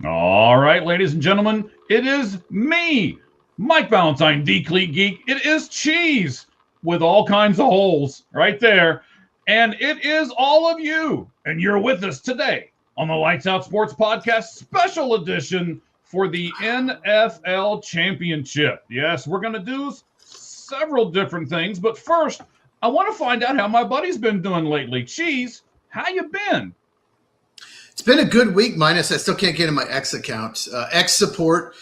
All right, ladies and gentlemen, it is me, Mike Valentine, D Cleat Geek. It is cheese with all kinds of holes right there. And it is all of you. And you're with us today on the Lights Out Sports Podcast special edition for the NFL Championship. Yes, we're going to do several different things. But first, I want to find out how my buddy's been doing lately. Cheese, how you been? It's been a good week, minus I still can't get in my X account. X support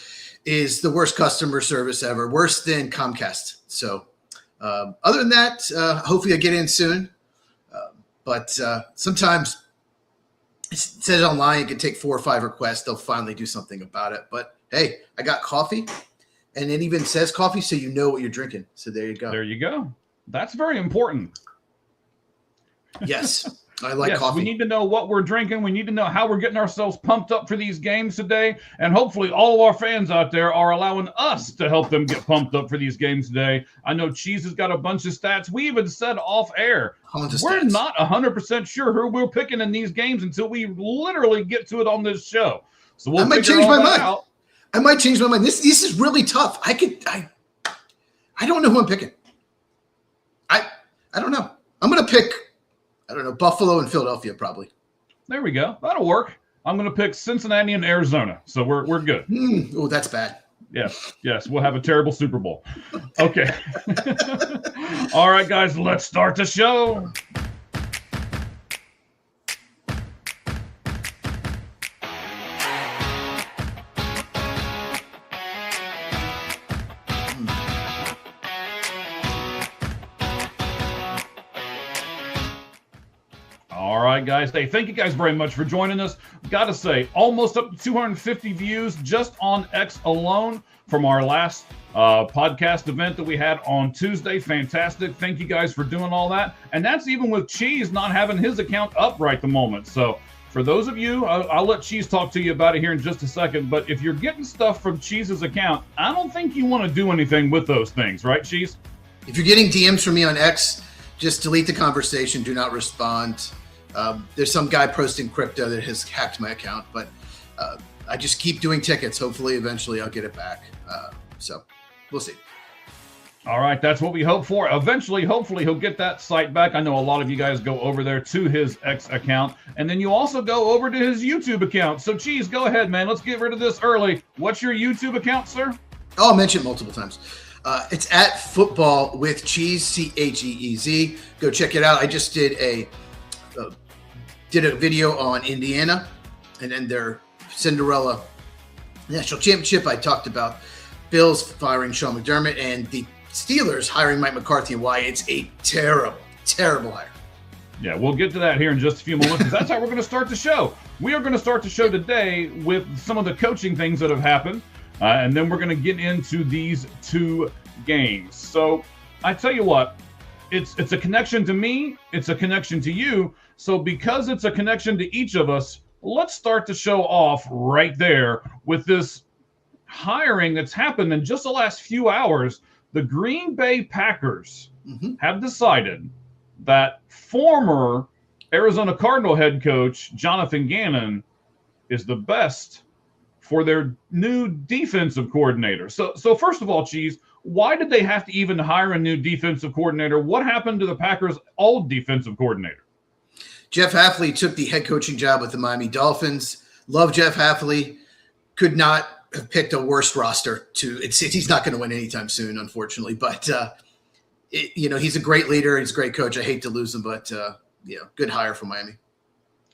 is the worst customer service ever, worse than Comcast. So other than that, hopefully I get in soon. But sometimes it says online it can take 4 or 5 requests. They'll finally do something about it. But hey, I got coffee, and it even says coffee, so you know what you're drinking. So there you go. There you go. That's very important. Yes. I like yes, coffee. We need to know what we're drinking. We need to know how we're getting ourselves pumped up for these games today. And hopefully all of our fans out there are allowing us to help them get pumped up for these games today. I know Cheese has got a bunch of stats. We even said off air, we're not 100% sure who we're picking in these games until we literally get to it on this show. So we'll I might change my mind. I might change my mind. This is really tough. I don't know who I'm picking. I don't know. I'm going to pick Buffalo and Philadelphia probably. There we go. That'll work. I'm going to pick Cincinnati and Arizona. So we're good. Oh, that's bad. Yes. We'll have a terrible Super Bowl. Okay. All right, guys, let's start the show. All right, guys. Hey, thank you guys very much for joining us. Got to say, almost up to 250 views just on X alone from our last podcast event that we had on Tuesday. Fantastic. Thank you guys for doing all that. And that's even with Cheese not having his account up right the moment. So for those of you, I'll let Cheese talk to you about it here in just a second. But if you're getting stuff from Cheese's account, I don't think you want to do anything with those things, right, Cheese? If you're getting DMs from me on X, just delete the conversation. Do not respond. There's some guy posting crypto that has hacked my account, but I just keep doing tickets. Hopefully, eventually, I'll get it back. So we'll see. All right, that's what we hope for. Eventually, hopefully, he'll get that site back. I know a lot of you guys go over there to his X account, and then you also go over to his YouTube account. So, Cheese, go ahead, man. Let's get rid of this early. What's your YouTube account, sir? I'll mention it multiple times. It's at Football with Cheese, CHEEZ. Go check it out. I just did a video on Indiana and then their Cinderella National Championship. I talked about Bills firing Sean McDermott and the Steelers hiring Mike McCarthy and why it's a terrible, terrible hire. Yeah, we'll get to that here in just a few moments because that's how we're going to start the show. We are going to start the show today with some of the coaching things that have happened, and then we're going to get into these two games. So I tell you what, it's a connection to me. It's a connection to you. So because it's a connection to each of us, let's start the show off right there with this hiring that's happened in just the last few hours. The Green Bay Packers have decided that former Arizona Cardinal head coach Jonathan Gannon is the best for their new defensive coordinator. So first of all, Cheese, why did they have to even hire a new defensive coordinator? What happened to the Packers' old defensive coordinator? Jeff Hafley took the head coaching job with the Miami Dolphins. Love Jeff Hafley. Could not have picked a worse roster he's not going to win anytime soon, unfortunately. But, he's a great leader. He's a great coach. I hate to lose him, but, good hire for Miami.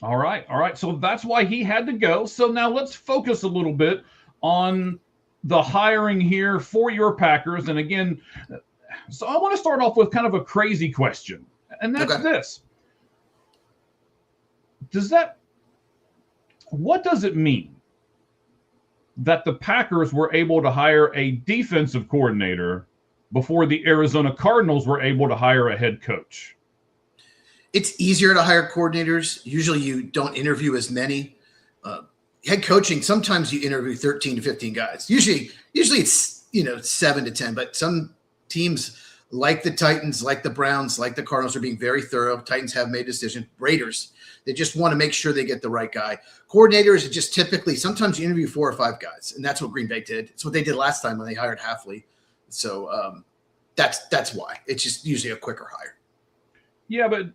All right. So that's why he had to go. So now let's focus a little bit on the hiring here for your Packers. And again, so I want to start off with kind of a crazy question. And that's this. What does it mean that the Packers were able to hire a defensive coordinator before the Arizona Cardinals were able to hire a head coach? It's easier to hire coordinators. Usually you don't interview as many. Head coaching, sometimes you interview 13 to 15 guys. Usually it's 7 to 10, but some teams like the Titans, like the Browns, like the Cardinals, are being very thorough. Titans have made a decision. Raiders, they just want to make sure they get the right guy. Coordinators are just typically, sometimes you interview 4 or 5 guys, and that's what Green Bay did. It's what they did last time when they hired Halfley. So that's why. It's just usually a quicker hire. Yeah, but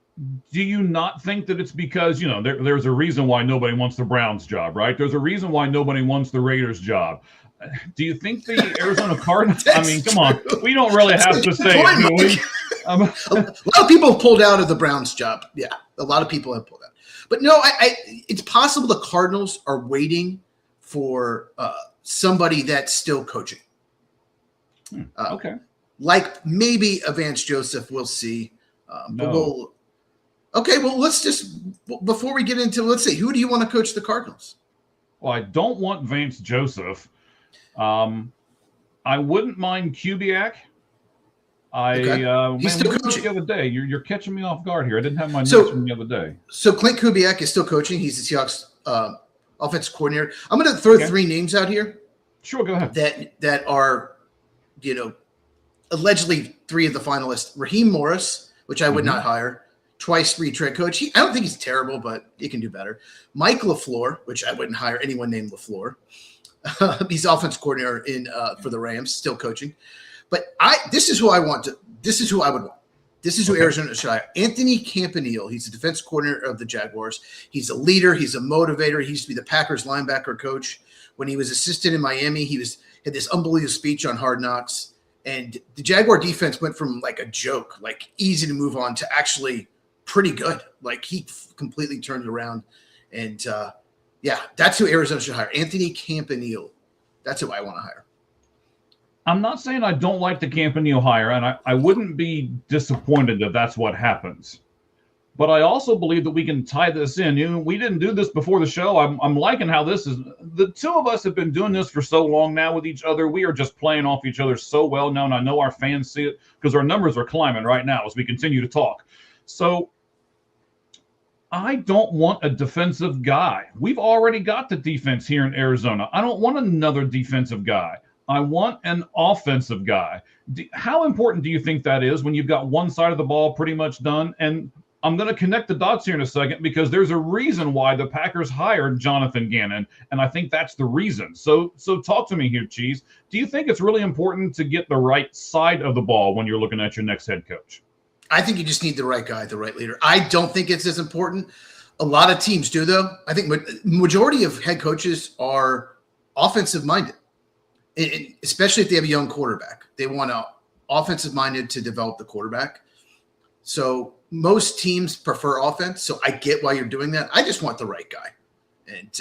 do you not think that it's because, there's a reason why nobody wants the Browns job, right? There's a reason why nobody wants the Raiders job. Do you think the Arizona Cardinals? I mean, come on. We don't really have to say it, do we? A lot of people have pulled out of the Browns job. Yeah, a lot of people have pulled out. But no, it's possible the Cardinals are waiting for somebody that's still coaching. Okay. Like maybe Vance Joseph, we'll see. No. Well, let's just, before we get into, let's see, who do you want to coach the Cardinals? Well, I don't want Vance Joseph. I wouldn't mind Kubiak. He's still coaching. The other day. You're catching me off guard here. I didn't have my notes from the other day. So Clint Kubiak is still coaching. He's the Seahawks offensive coordinator. I'm going to throw 3 names out here. Sure, go ahead. That are, allegedly 3 of the finalists. Raheem Morris, which I would not hire. Twice retread coach. I don't think he's terrible, but he can do better. Mike LaFleur, which I wouldn't hire anyone named LaFleur. He's offense coordinator for the Rams, still coaching. But this is who I want to. This is who I would want. This is who Arizona should hire. Anthony Campanile. He's the defense coordinator of the Jaguars. He's a leader. He's a motivator. He used to be the Packers linebacker coach. When he was assistant in Miami, had this unbelievable speech on Hard Knocks. And the Jaguar defense went from like a joke, like easy to move on, to actually pretty good. Like he completely turned it around. And that's who Arizona should hire. Anthony Campanile. That's who I want to hire. I'm not saying I don't like the Campanile hire, and I wouldn't be disappointed if that's what happens. But I also believe that we can tie this in. We didn't do this before the show. I'm liking how this is. The 2 of us have been doing this for so long now with each other. We are just playing off each other so well now, and I know our fans see it because our numbers are climbing right now as we continue to talk. So I don't want a defensive guy. We've already got the defense here in Arizona. I don't want another defensive guy. I want an offensive guy. How important do you think that is when you've got one side of the ball pretty much done? And I'm going to connect the dots here in a second because there's a reason why the Packers hired Jonathan Gannon, and I think that's the reason. So talk to me here, Cheese. Do you think it's really important to get the right side of the ball when you're looking at your next head coach? I think you just need the right guy, the right leader. I don't think it's as important. A lot of teams do, though. I think majority of head coaches are offensive-minded. Especially if they have a young quarterback. They want to offensive-minded to develop the quarterback. So most teams prefer offense. So I get why you're doing that. I just want the right guy. And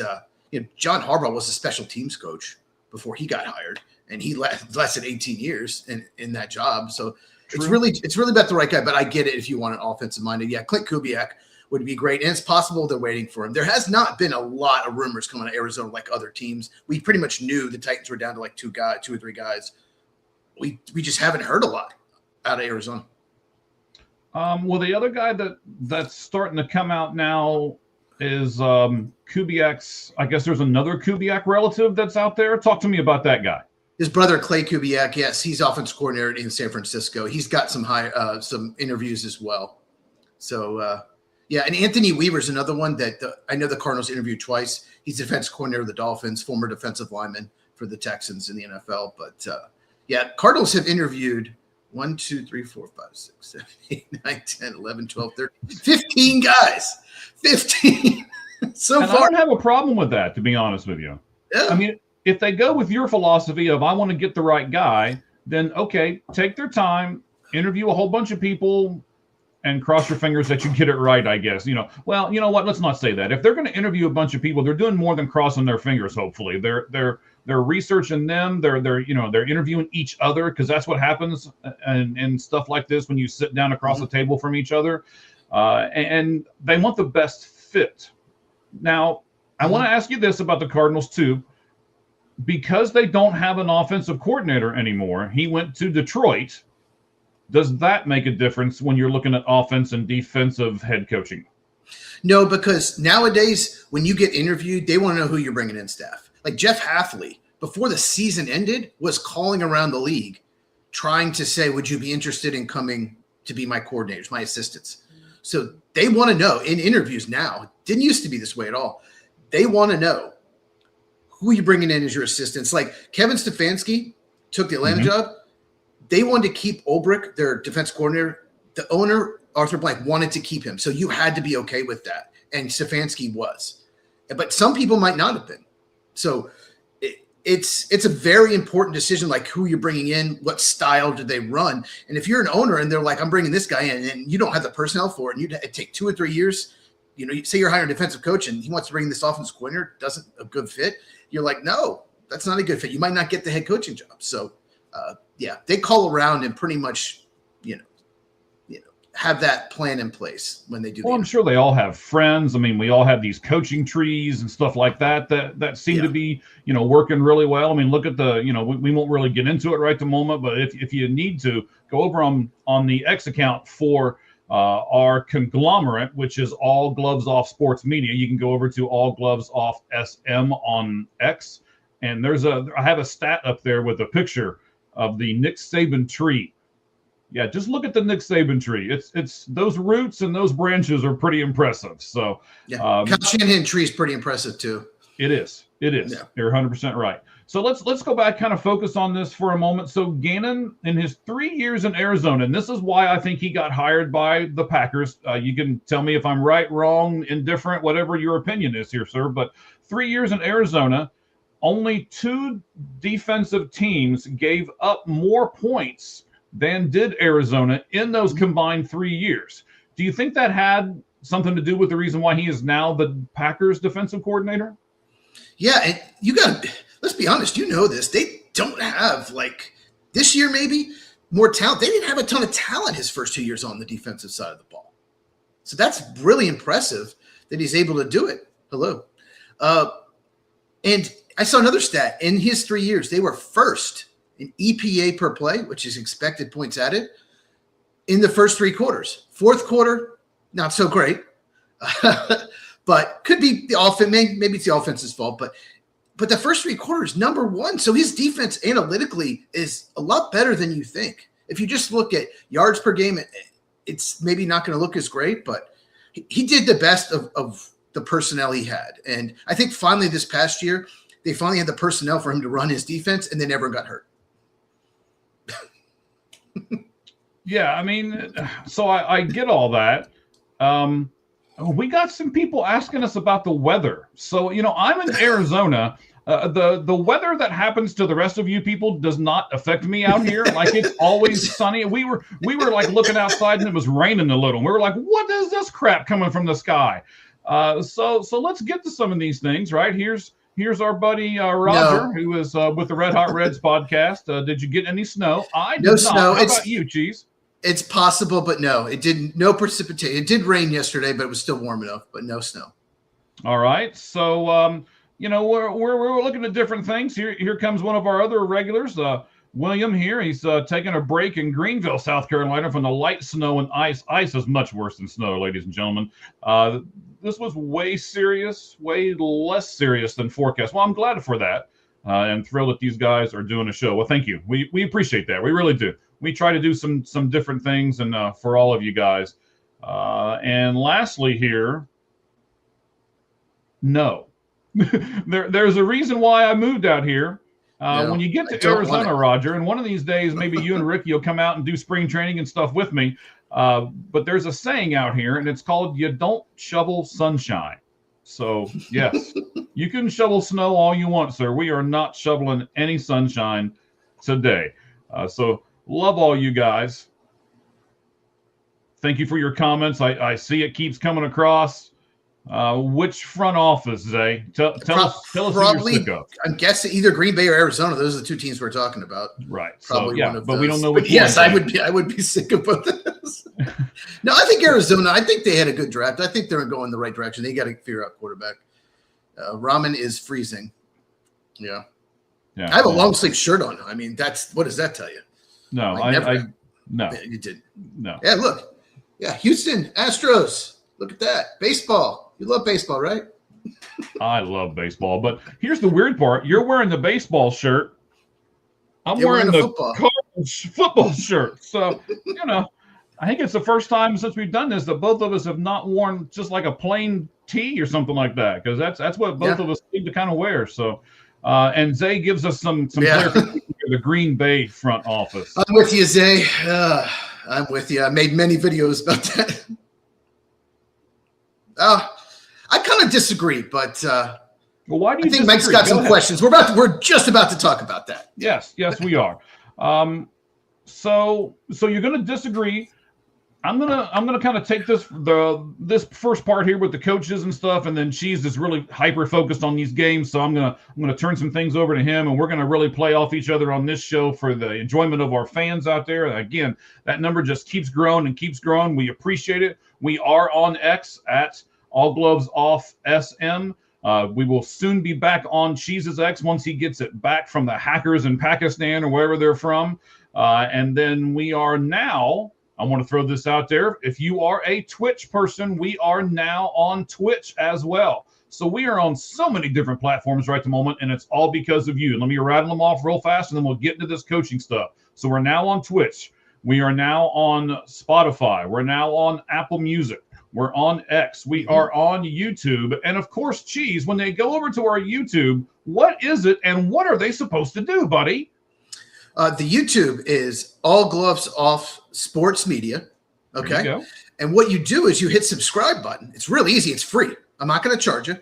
John Harbaugh was a special teams coach before he got hired, and he lasted 18 years in that job. So True. It's really about the right guy. But I get it if you want an offensive-minded. Yeah, Clint Kubiak would be great. And it's possible they're waiting for him. There has not been a lot of rumors coming out of Arizona like other teams. We pretty much knew the Titans were down to like 2 or 3 guys. We just haven't heard a lot out of Arizona. Well, the other guy that's starting to come out now is Kubiak's. I guess there's another Kubiak relative that's out there. Talk to me about that guy. His brother, Clay Kubiak. Yes, he's offense coordinator in San Francisco. He's got some interviews as well. So, yeah, and Anthony Weaver's another one that I know the Cardinals interviewed twice. He's defense coordinator of the Dolphins, former defensive lineman for the Texans in the NFL. But, Cardinals have interviewed 1, 2, 3, 4, 5, 6, 7, 8, 9, 10, 11, 12, 13, 15 guys. 15 so and far. I don't have a problem with that, to be honest with you. Yeah. I mean, if they go with your philosophy of I want to get the right guy, then, okay, take their time, interview a whole bunch of people, and cross your fingers that you get it right, I guess. Well, you know what? Let's not say that. If they're going to interview a bunch of people, they're doing more than crossing their fingers, hopefully. They're researching them. They're interviewing each other because that's what happens and stuff like this when you sit down across the table from each other. And they want the best fit. Now, I want to ask you this about the Cardinals, too. Because they don't have an offensive coordinator anymore, he went to Detroit. Does that make a difference when you're looking at offense and defensive head coaching? No, because nowadays when you get interviewed, they want to know who you're bringing in staff. Like Jeff Halfley, before the season ended, was calling around the league trying to say, would you be interested in coming to be my coordinators, my assistants? So they want to know in interviews now. It didn't used to be this way at all. They want to know who you bringing in as your assistants. Like Kevin Stefanski took the Atlanta job. They wanted to keep Ulbrich, their defense coordinator. The owner, Arthur Blank, wanted to keep him. So you had to be okay with that. And Stefanski was. But some people might not have been. So it's a very important decision, like who you're bringing in, what style do they run. And if you're an owner and they're like, I'm bringing this guy in, and you don't have the personnel for it, and you take 2 or 3 years, you say you're hiring a defensive coach and he wants to bring this offensive coordinator, doesn't a good fit. You're like, no, that's not a good fit. You might not get the head coaching job. So they call around and pretty much, have that plan in place when they do. Well, I'm sure they all have friends. I mean, we all have these coaching trees and stuff like that seem to be, working really well. I mean, look at the, we won't really get into it right at the moment, but if you need to, go over on the X account for our conglomerate, which is All Gloves Off Sports Media. You can go over to All Gloves Off SM on X, and I have a stat up there with a picture of the Nick Saban tree. Yeah, just look at the Nick Saban tree. It's those roots and those branches are pretty impressive. So, Kyle Shanahan tree is pretty impressive too. It is. Yeah. You're 100% right. So let's go back, kind of focus on this for a moment. So Gannon, in his 3 years in Arizona, and this is why I think he got hired by the Packers. You can tell me if I'm right, wrong, indifferent, whatever your opinion is here, sir. But 3 years in Arizona, only 2 defensive teams gave up more points than did Arizona in those combined 3 years. Do you think that had something to do with the reason why he is now the Packers defensive coordinator? Yeah, and let's be honest, this. They don't have, this year maybe, more talent. They didn't have a ton of talent his first 2 years on the defensive side of the ball. So that's really impressive that he's able to do it. Hello. And I saw another stat. In his 3 years, they were first in EPA per play, which is expected points added, in the first 3 quarters. Fourth quarter, not so great, but could be the offense. Maybe it's the offense's fault, but the first 3 quarters, number 1. So his defense analytically is a lot better than you think. If you just look at yards per game, it's maybe not going to look as great, but he did the best of the personnel he had. And I think finally this past year, they finally had the personnel for him to run his defense, and they never got hurt. Yeah, I mean, so I get all that. We got some people asking us about the weather. So, I'm in Arizona. The weather that happens to the rest of you people does not affect me out here. Like, it's always sunny. We were like looking outside and it was raining a little. We were like, what is this crap coming from the sky? So let's get to some of these things, right? Here's our buddy Roger, who is with the Red Hot Reds podcast. Did you get any snow? I did not. Snow. How about you, Cheese? It's possible, but no, it didn't. No precipitation. It did rain yesterday, but it was still warm enough. But no snow. All right. So we're looking at different things. Here comes one of our other regulars, William. Here he's taking a break in Greenville, South Carolina, from the light snow and ice. Ice is much worse than snow, ladies and gentlemen. This was way less serious than forecast. Well, I'm glad for that. And thrilled that these guys are doing a show. Well, thank you. We appreciate that. We really do. We try to do some different things, and for all of you guys. And lastly here, no. There's a reason why I moved out here. When you get to Arizona, Roger, and one of these days, maybe you and Ricky will come out and do spring training and stuff with me. But there's a saying out here, and it's called, you don't shovel sunshine. So, yes, you can shovel snow all you want, sir. We are not shoveling any sunshine today. So, love all you guys. Thank you for your comments. I see it keeps coming across. Which front office, Zay? Tell us who you're sick of. I'm guessing either Green Bay or Arizona. Those are the 2 teams we're talking about. Right. Probably one of those. But we don't know which yes, one. I would be sick of both of those. No, I think Arizona. I think they had a good draft. I think they're going the right direction. They got to figure out quarterback. Ramen is freezing. Yeah. I have a long sleeve shirt on. I mean, what does that tell you? No, no. You didn't. No. Yeah, look. Yeah, Houston Astros. Look at that. Baseball. You love baseball, right? I love baseball, but here's the weird part. You're wearing the baseball shirt. I'm wearing the Cardinals orange football shirt. So, I think it's the first time since we've done this that both of us have not worn just like a plain tee or something like that, because that's what both of us seem to kind of wear. So, and Zay gives us some clarification for the Green Bay front office. I'm with you, Zay. I'm with you. I made many videos about that. I kind of disagree, but well, why do you I think disagree? Mike's got some questions. We're just about to talk about that. Yes, we are. So you're going to disagree. I'm gonna kind of take this first part here with the coaches and stuff, and then Cheese is really hyper focused on these games. So I'm gonna turn some things over to him, and we're gonna really play off each other on this show for the enjoyment of our fans out there. Again, that number just keeps growing and keeps growing. We appreciate it. We are on X at All Gloves Off SM. We will soon be back on Cheese's X once he gets it back from the hackers in Pakistan or wherever they're from. And then we are now, I want to throw this out there. If you are a Twitch person, we are now on Twitch as well. So we are on so many different platforms right at the moment, and it's all because of you. Let me rattle them off real fast, and then we'll get into this coaching stuff. So we're now on Twitch. We are now on Spotify. We're now on Apple Music. We're on X. We are on YouTube. And of course, Cheese, when they go over to our YouTube, what is it and what are they supposed to do, buddy? The YouTube is All Gloves Off Sports Media. Okay. And what you do is you hit subscribe button. It's really easy. It's free. I'm not going to charge you.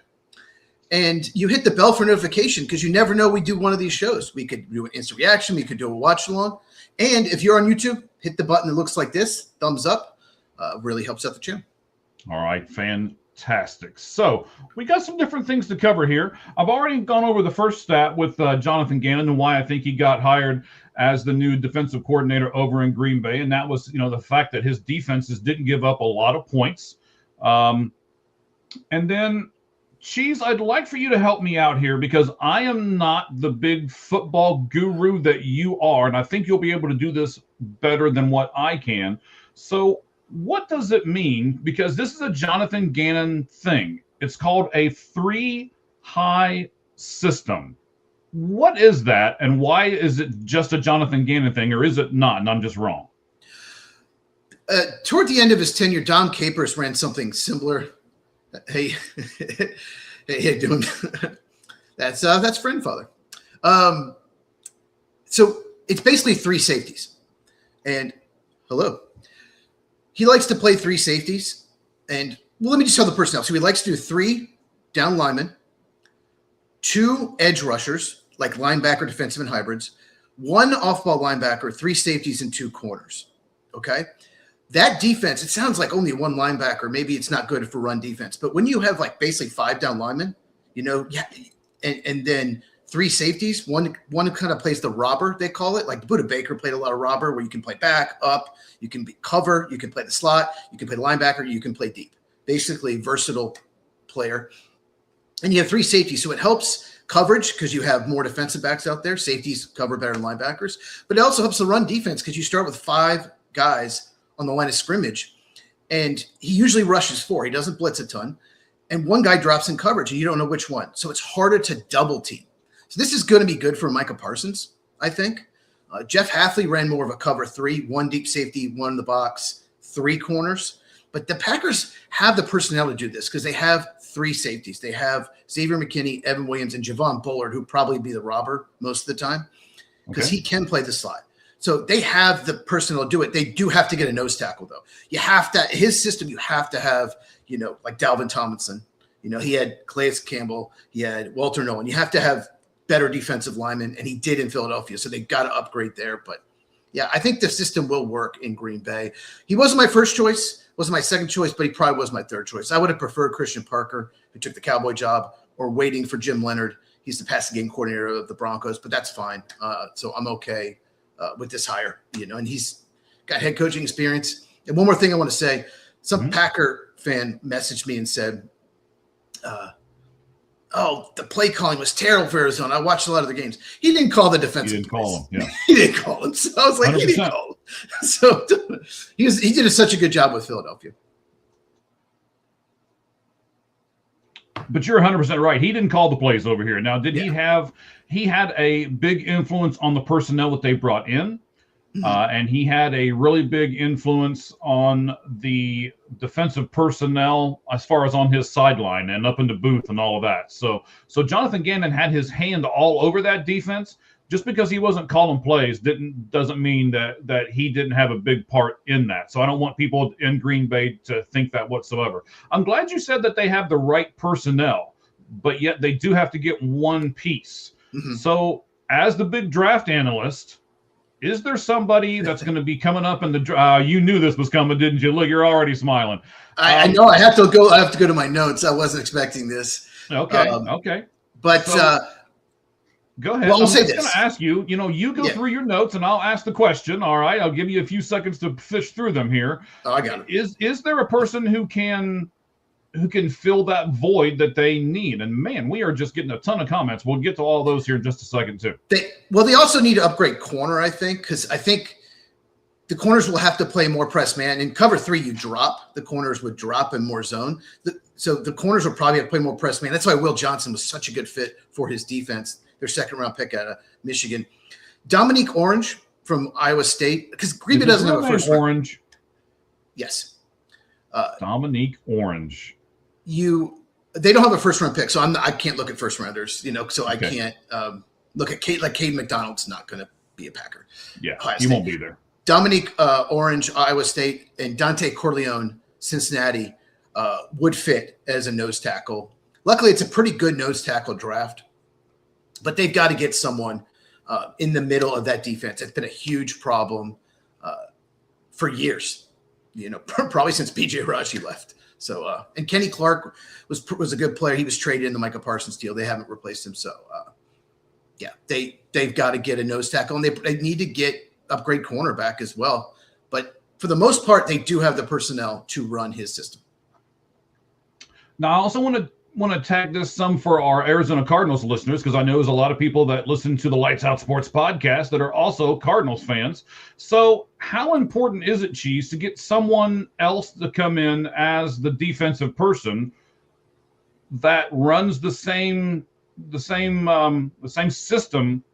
And you hit the bell for notification, because you never know we do one of these shows. We could do an instant reaction. We could do a watch along. And if you're on YouTube, hit the button that looks like this, thumbs up. Really helps out the channel. All right, fantastic. So we got some different things to cover here. I've already gone over the first stat with Jonathan Gannon and why I think he got hired as the new defensive coordinator over in Green Bay, and that was, the fact that his defenses didn't give up a lot of points. And then, Cheese, I'd like for you to help me out here, because I am not the big football guru that you are, and I think you'll be able to do this better than what I can. So what does it mean? Because this is a Jonathan Gannon thing. It's called a 3-high system. What is that, and why is it just a Jonathan Gannon thing, or is it not, and I'm just wrong? Toward the end of his tenure, Dom Capers ran something similar. Hey, hey, doing? That's friend father. So it's basically 3 safeties, and hello. He likes to play 3 safeties, and let me just tell the personnel. So he likes to do 3 down linemen, 2 edge rushers, like linebacker, defensive, and hybrids, 1 off-ball linebacker, 3 safeties, and 2 corners. Okay, that defense. It sounds like only 1 linebacker. Maybe it's not good for run defense, but when you have like basically 5 down linemen, and then 3 safeties, one kind of plays the robber, they call it. Like Buda Baker played a lot of robber, where you can play back, up, you can be cover, you can play the slot, you can play the linebacker, you can play deep. Basically, versatile player. And you have 3 safeties, so it helps coverage because you have more defensive backs out there. Safeties cover better than linebackers, but it also helps the run defense because you start with 5 guys on the line of scrimmage, and he usually rushes 4. He doesn't blitz a ton, and 1 guy drops in coverage, and you don't know which one. So it's harder to double team. So this is going to be good for Micah Parsons, I think. Jeff Hafley ran more of a cover 3, 1 deep safety, 1 in the box, 3 corners. But the Packers have the personnel to do this because they have 3 safeties. They have Xavier McKinney, Evan Williams, and Javon Bullard, who probably be the robber most of the time because he can play the slot. So they have the personnel to do it. They do have to get a nose tackle, though. You have to – his system, you have to have, like Dalvin Tomlinson. He had Calais Campbell. He had Walter Nolan. You have to have better defensive linemen, and he did in Philadelphia. So they got to upgrade there. But, yeah, I think the system will work in Green Bay. He wasn't my first choice, wasn't my second choice, but he probably was my third choice. I would have preferred Christian Parker, who took the Cowboy job, or waiting for Jim Leonard. He's the passing game coordinator of the Broncos, but that's fine. So I'm okay with this hire, and he's got head coaching experience. And one more thing I want to say, some Packer fan messaged me and said, the play calling was terrible for Arizona. I watched a lot of the games. He didn't call the defensive. He didn't call him. Yeah, he didn't call him. So I was like, 100%. He didn't call him. So he did such a good job with Philadelphia. But you're 100% right. He didn't call the plays over here. Now, did he had a big influence on the personnel that they brought in? And he had a really big influence on the defensive personnel as far as on his sideline and up in the booth and all of that. So Jonathan Gannon had his hand all over that defense. Just because he wasn't calling plays doesn't mean that he didn't have a big part in that. So I don't want people in Green Bay to think that whatsoever. I'm glad you said that they have the right personnel, but yet they do have to get one piece. Mm-hmm. So as the big draft analyst, is there somebody that's going to be coming up in the you knew this was coming, didn't you? Look, you're already smiling. I know I have to go to my notes. I wasn't expecting this. Okay. But go ahead. Well, I'm just going to ask you, you go through your notes and I'll ask the question. All right. I'll give you a few seconds to fish through them here. Oh, I got it. Is there a person who can fill that void that they need? And man, we are just getting a ton of comments. We'll get to all those here in just a second too. They also need to upgrade corner, I think, because I think the corners will have to play more press man. In cover 3, you drop. The corners would drop in more zone. So the corners will probably have to play more press man. That's why Will Johnson was such a good fit for his defense, their second-round pick out of Michigan. Dominique Orange from Iowa State, because Green Bay doesn't have a first Orange. Yes. Dominique Orange. They don't have a first-round pick, so I can't look at first-rounders, so I can't look at Caden McDonald's not going to be a Packer. Yeah, he won't be there. Dominique Orange, Iowa State, and Dante Corleone, Cincinnati, would fit as a nose tackle. Luckily, it's a pretty good nose tackle draft, but they've got to get someone in the middle of that defense. It's been a huge problem for years, probably since B.J. Raji left. So, and Kenny Clark was a good player. He was traded in the Micah Parsons deal. They haven't replaced him. So, they've got to get a nose tackle, and they need to upgrade cornerback as well. But for the most part, they do have the personnel to run his system. Now, I also want to tag this some for our Arizona Cardinals listeners, because I know there's a lot of people that listen to the Lights Out Sports podcast that are also Cardinals fans. So how important is it, Cheese, to get someone else to come in as the defensive person that runs the same system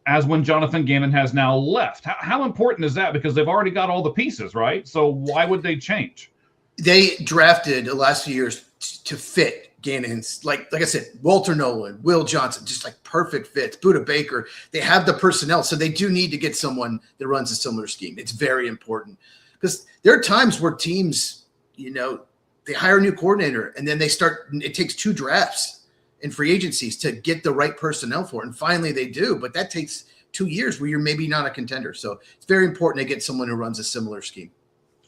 as when Jonathan Gannon has now left? How important is that? Because they've already got all the pieces, right? So why would they change? They drafted the last few years to fit Gannon's, like I said, Walter Nolan, Will Johnson, just like perfect fits. Budda Baker, they have the personnel, so they do need to get someone that runs a similar scheme. It's very important because there are times where teams, they hire a new coordinator and then it takes 2 drafts in free agencies to get the right personnel for it. And finally they do, but that takes 2 years where you're maybe not a contender. So it's very important to get someone who runs a similar scheme.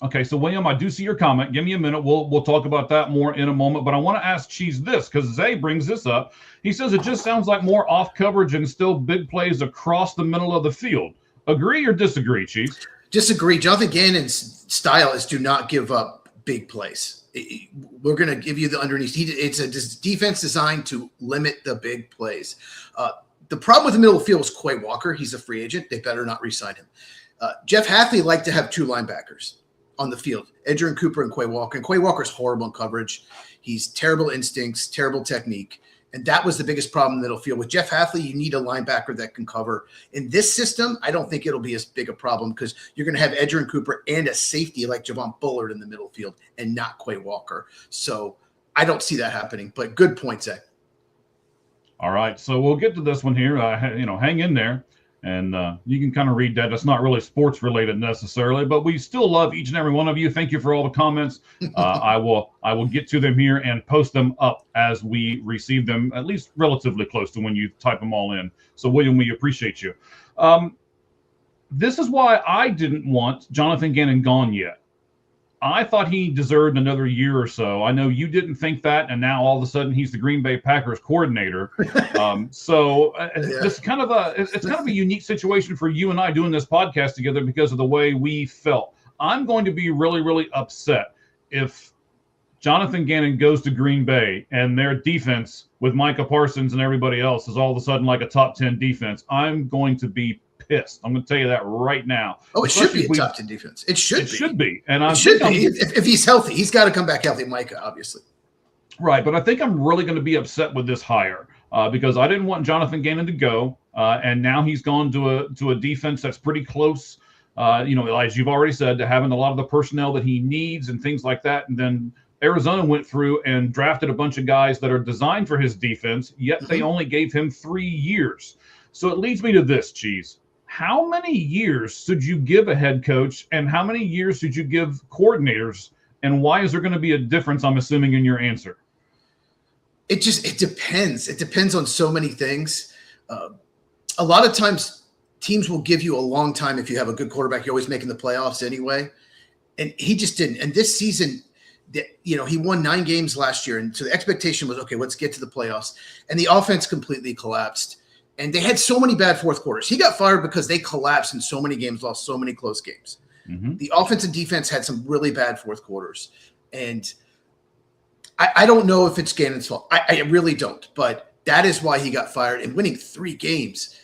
Okay, so William, I do see your comment. Give me a minute. We'll talk about that more in a moment. But I want to ask Cheese this, because Zay brings this up. He says it just sounds like more off coverage and still big plays across the middle of the field. Agree or disagree, Cheese? Disagree. Jonathan Gannon's style is do not give up big plays. We're going to give you the underneath. It's a defense designed to limit the big plays. The problem with the middle of the field is Quay Walker. He's a free agent. They better not re-sign him. Jeff Hafley liked to have 2 linebackers on the field, Edgerrin Cooper and Quay Walker. And Quay Walker's horrible in coverage. He's terrible instincts, terrible technique. And that was the biggest problem in the middle field. With Jeff Hafley, you need a linebacker that can cover. In this system, I don't think it'll be as big a problem because you're going to have Edgerrin Cooper and a safety like Javon Bullard in the middle field and not Quay Walker. So I don't see that happening, but good point, Zach. All right, so we'll get to this one here. Hang in there. And you can kind of read that. It's not really sports related necessarily, but we still love each and every one of you. Thank you for all the comments. I will get to them here and post them up as we receive them, at least relatively close to when you type them all in. So William, we appreciate you. This is why I didn't want Jonathan Gannon gone yet. I thought he deserved another year or so. I know you didn't think that, and now all of a sudden he's the Green Bay Packers coordinator. It's kind of a unique situation for you and I doing this podcast together because of the way we felt. I'm going to be really, really upset if Jonathan Gannon goes to Green Bay and their defense with Micah Parsons and everybody else is all of a sudden like a top 10 defense. I'm going to be pissed. I'm going to tell you that right now. Oh, it should be a top 10 defense. It should be. And if he's healthy, he's got to come back healthy, Micah, obviously. Right, but I think I'm really going to be upset with this hire because I didn't want Jonathan Gannon to go, and now he's gone to a defense that's pretty close As you've already said, to having a lot of the personnel that he needs and things like that. And then Arizona went through and drafted a bunch of guys that are designed for his defense, yet they only gave him 3 years. So it leads me to this, Cheese. How many years should you give a head coach, and how many years should you give coordinators, and why is there going to be a difference, I'm assuming, in your answer? It depends. It depends on so many things. A lot of times teams will give you a long time if you have a good quarterback. You're always making the playoffs anyway. And he just didn't. And this season, he won 9 games last year. And so the expectation was, okay, let's get to the playoffs. And the offense completely collapsed. And they had so many bad fourth quarters. He got fired because they collapsed in so many games, lost so many close games. Mm-hmm. The offense and defense had some really bad fourth quarters. And I don't know if it's Gannon's fault. I really don't. But that is why he got fired. And winning 3 games,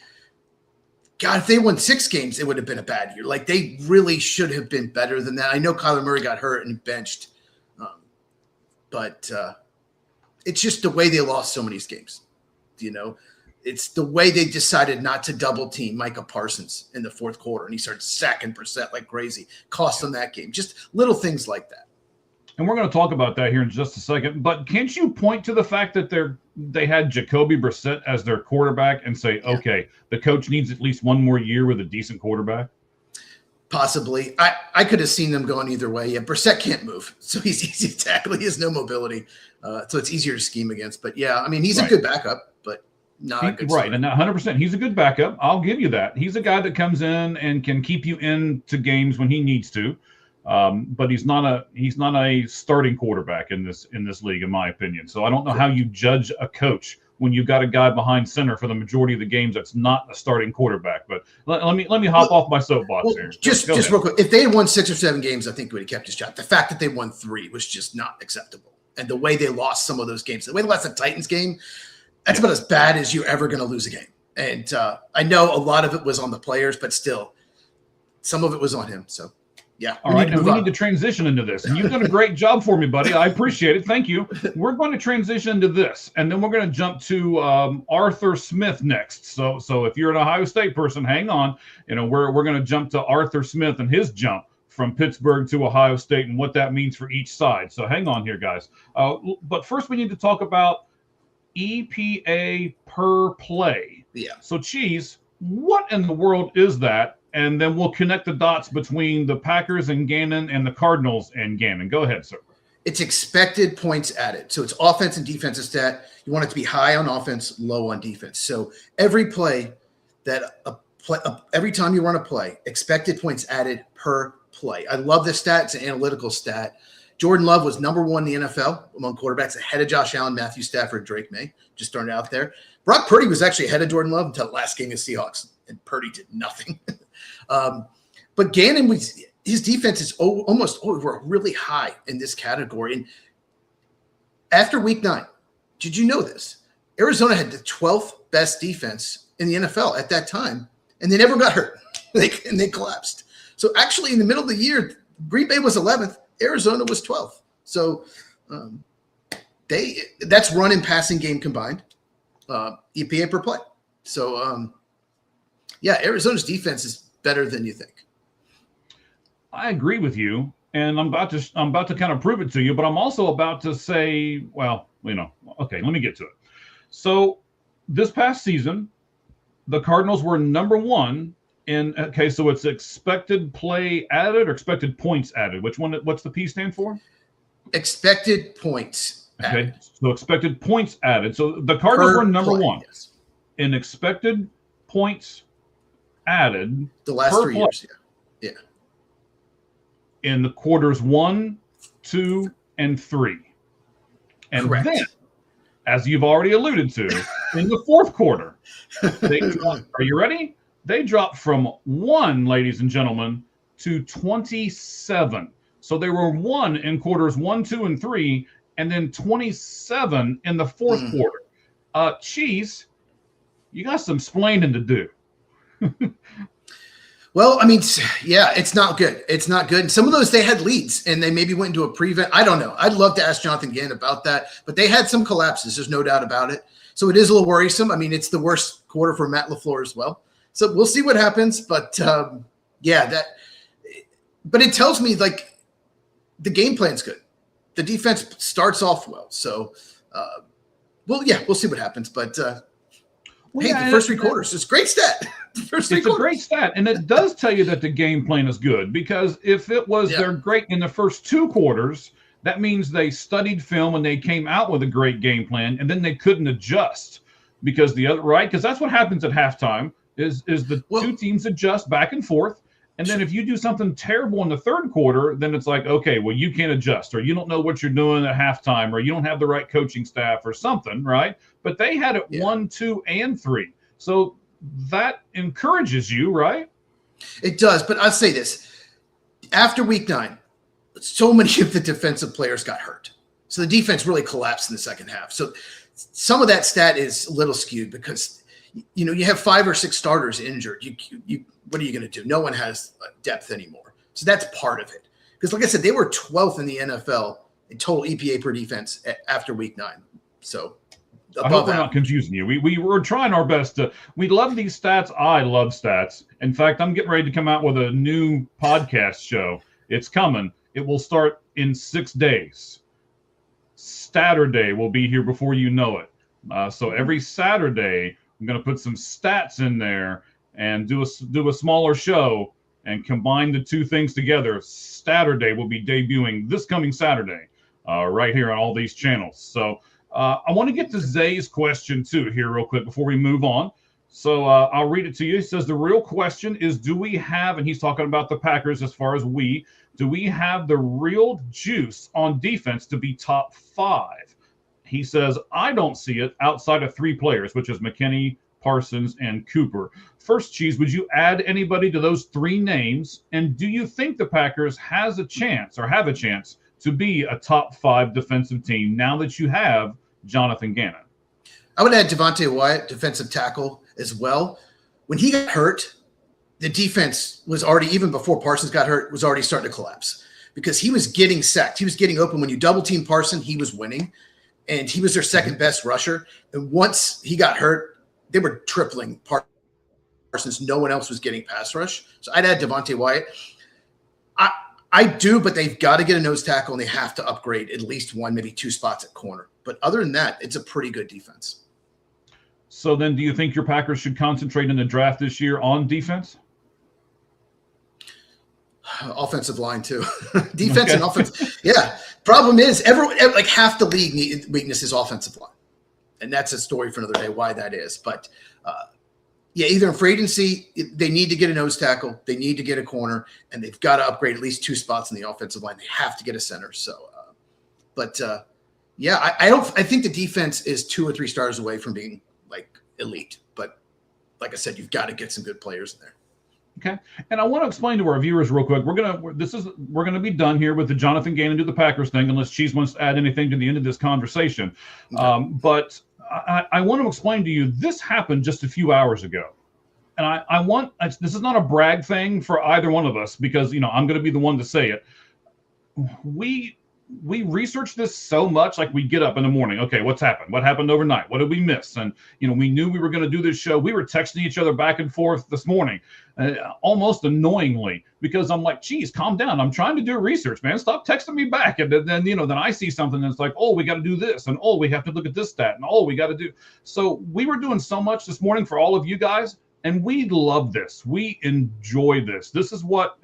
God, if they won 6 games, it would have been a bad year. Like, they really should have been better than that. I know Kyler Murray got hurt and benched. But it's just the way they lost so many games. It's the way they decided not to double team Micah Parsons in the fourth quarter, and he started sacking Brissett like crazy. Cost them that game. Just little things like that. And we're going to talk about that here in just a second. But can't you point to the fact that they had Jacoby Brissett as their quarterback and say, okay, the coach needs at least 1 more year with a decent quarterback? Possibly. I could have seen them going either way. Yeah, Brissett can't move, so he's easy to tackle. He has no mobility, so it's easier to scheme against. But, yeah, I mean, he's a good backup, but not a good right, and 100%. He's a good backup. I'll give you that. He's a guy that comes in and can keep you into games when he needs to. But he's not a starting quarterback in this league, in my opinion. So I don't know how you judge a coach when you've got a guy behind center for the majority of the games that's not a starting quarterback. But let me hop off my soapbox here. Just real quick, if they had won 6 or 7 games, I think he would have kept his job. The fact that they won 3 was just not acceptable, and the way they lost some of those games, the way they lost the Titans game, that's about as bad as you're ever going to lose a game. And I know a lot of it was on the players, but still, some of it was on him. So. Yeah. All right. Now we need to transition into this. And you've done a great job for me, buddy. I appreciate it. Thank you. We're going to transition into this, and then we're going to jump to Arthur Smith next. So if you're an Ohio State person, hang on. We're going to jump to Arthur Smith and his jump from Pittsburgh to Ohio State and what that means for each side. So hang on here, guys. But first, we need to talk about EPA per play. Yeah. So, Cheese, what in the world is that? And then we'll connect the dots between the Packers and Gannon and the Cardinals and Gannon. Go ahead, sir. It's expected points added. So it's offense and defensive stat. You want it to be high on offense, low on defense. So every play every time you run a play, expected points added per play. I love this stat. It's an analytical stat. Jordan Love was number 1 in the NFL among quarterbacks, ahead of Josh Allen, Matthew Stafford, Drake May. Just throwing it out there. Brock Purdy was actually ahead of Jordan Love until the last game of Seahawks, and Purdy did nothing. But Gannon, his defense is almost really high in this category. And after week 9, did you know this? Arizona had the 12th best defense in the NFL at that time, and they never got hurt. And they collapsed. So actually, in the middle of the year, Green Bay was 11th, Arizona was 12th. So that's run and passing game combined, EPA per play. So Arizona's defense is better than you think. I agree with you, and I'm about to kind of prove it to you, but I'm also about to say, okay, let me get to it. So this past season, the Cardinals were number 1 so it's expected play added or expected points added? What's the P stand for? Expected points added. Okay, so expected points added. So the Cardinals were number 1 in expected points added the last 3 years. Yeah. In the quarters 1, 2, and 3. And correct. Then, as you've already alluded to, in the fourth quarter, they dropped, are you ready? They dropped from 1, ladies and gentlemen, to 27. So they were 1 in quarters 1, 2, and 3, and then 27 in the fourth quarter. Cheese, you got some splaining to do. Well, I mean, yeah, it's not good. It's not good. And some of those, they had leads, and they maybe went into a prevent. I don't know. I'd love to ask Jonathan Gann about that, but they had some collapses. There's no doubt about it. So it is a little worrisome. I mean, it's the worst quarter for Matt LaFleur as well. So we'll see what happens. But, Yeah, but it tells me like the game plan's good. The defense starts off well. So, we'll see what happens. But the first 3 quarters, it's a great stat. It's a great stat, and it does tell you that the game plan is good, because if it was they're great in the first 2 quarters, that means they studied film and they came out with a great game plan, and then they couldn't adjust because because that's what happens at halftime is the 2 teams adjust back and forth. And then if you do something terrible in the 3rd quarter, then it's like, okay, well, you can't adjust, or you don't know what you're doing at halftime, or you don't have the right coaching staff or something, right? But they had it 1, 2, and 3. So that encourages you, right? It does. But I'll say this. After week 9, so many of the defensive players got hurt. So the defense really collapsed in the second half. So some of that stat is a little skewed because, you have 5 or 6 starters injured. What are you going to do? No one has depth anymore. So that's part of it. Because like I said, they were 12th in the NFL in total EPA per defense after week 9. So I hope we're not confusing you. We were trying our best to. We love these stats. I love stats. In fact, I'm getting ready to come out with a new podcast show. It's coming. It will start in 6 days. Saturday will be here before you know it. So every Saturday, I'm going to put some stats in there and do a smaller show and combine the 2 things together. Saturday will be debuting this coming Saturday, right here on all these channels. So I want to get to Zay's question too here real quick before we move on. So I'll read it to you. He says the real question is, do we have, and he's talking about the Packers as far as do we have the real juice on defense to be top 5? He says, I don't see it outside of 3 players, which is McKinney, Parsons, and Cooper. First, Cheese, would you add anybody to those 3 names? And do you think the Packers have a chance to be a top 5 defensive team now that you have Jonathan Gannon? I would add Devontae Wyatt, defensive tackle, as well. When he got hurt, the defense was already, even before Parsons got hurt, was already starting to collapse because he was getting sacked. He was getting open. When you double team Parsons, he was winning, and he was their second best rusher. And once he got hurt, they were tripling Parsons. No one else was getting pass rush. So I'd add Devontae Wyatt. I do, but they've got to get a nose tackle, and they have to upgrade at least 1, maybe 2 spots at corner. But other than that, it's a pretty good defense. So then do you think your Packers should concentrate in the draft this year on defense? Offensive line too. Defense and offense. Yeah. Problem is like half the league weakness is offensive line. And that's a story for another day why that is. But either in free agency, they need to get a nose tackle, they need to get a corner, and they've got to upgrade at least 2 spots in the offensive line. They have to get a center. So, I think the defense is 2 or 3 stars away from being like elite. But like I said, you've got to get some good players in there. Okay, and I want to explain to our viewers real quick. We're gonna be done here with the Jonathan Gannon to the Packers thing, unless Cheese wants to add anything to the end of this conversation. Okay. But I want to explain to you, this happened just a few hours ago, and this is not a brag thing for either one of us, because I'm going to be the one to say it. We research this so much. Like, we get up in the morning, okay, what's happened? What happened overnight? What did we miss? And we knew we were going to do this show. We were texting each other back and forth this morning, almost annoyingly, because I'm like, geez, calm down. I'm trying to do research, man. Stop texting me back. And then then I see something that's like, oh, we got to do this, and oh, we have to look at this stat, and oh, we got to do. So we were doing so much this morning for all of you guys, and we love this. We enjoy this. This is what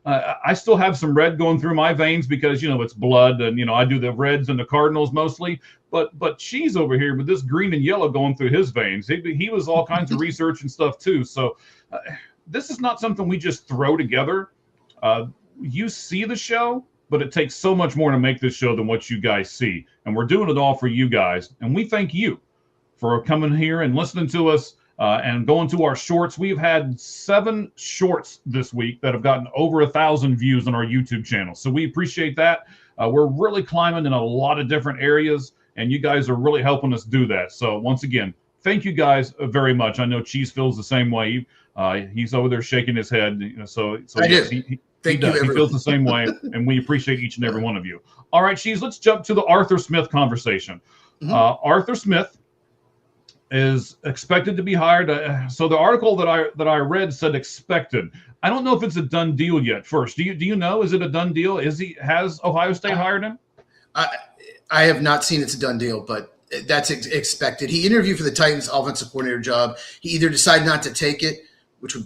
I still have some red going through my veins because it's blood, and I do the Reds and the Cardinals mostly. But Cheese over here with this green and yellow going through his veins. He was all kinds of research and stuff too. So this is not something we just throw together. You see the show, but it takes so much more to make this show than what you guys see, and we're doing it all for you guys. And we thank you for coming here and listening to us. And going to our shorts, we've had 7 shorts this week that have gotten over 1,000 views on our YouTube channel. So we appreciate that. We're really climbing in a lot of different areas, and you guys are really helping us do that. So once again, thank you guys very much. I know Cheese feels the same way. He's over there shaking his head. So yes, he feels the same way, and we appreciate each and every one of you. All right, Cheese, let's jump to the Arthur Smith conversation. Mm-hmm. Arthur Smith is expected to be hired. So the article that I read said expected. I don't know if it's a done deal yet. First, do you know? Is it a done deal? Has Ohio State hired him? I have not seen it's a done deal, but that's expected. He interviewed for the Titans offensive coordinator job. He either decided not to take it, which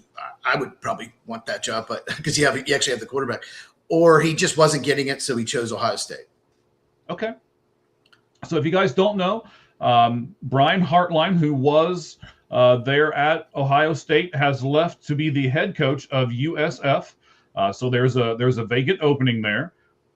I would probably want that job, but because you actually have the quarterback, or he just wasn't getting it, so he chose Ohio State. Okay. So if you guys don't know, Brian Hartline, who was there at Ohio State, has left to be the head coach of USF. So there's a vacant opening there.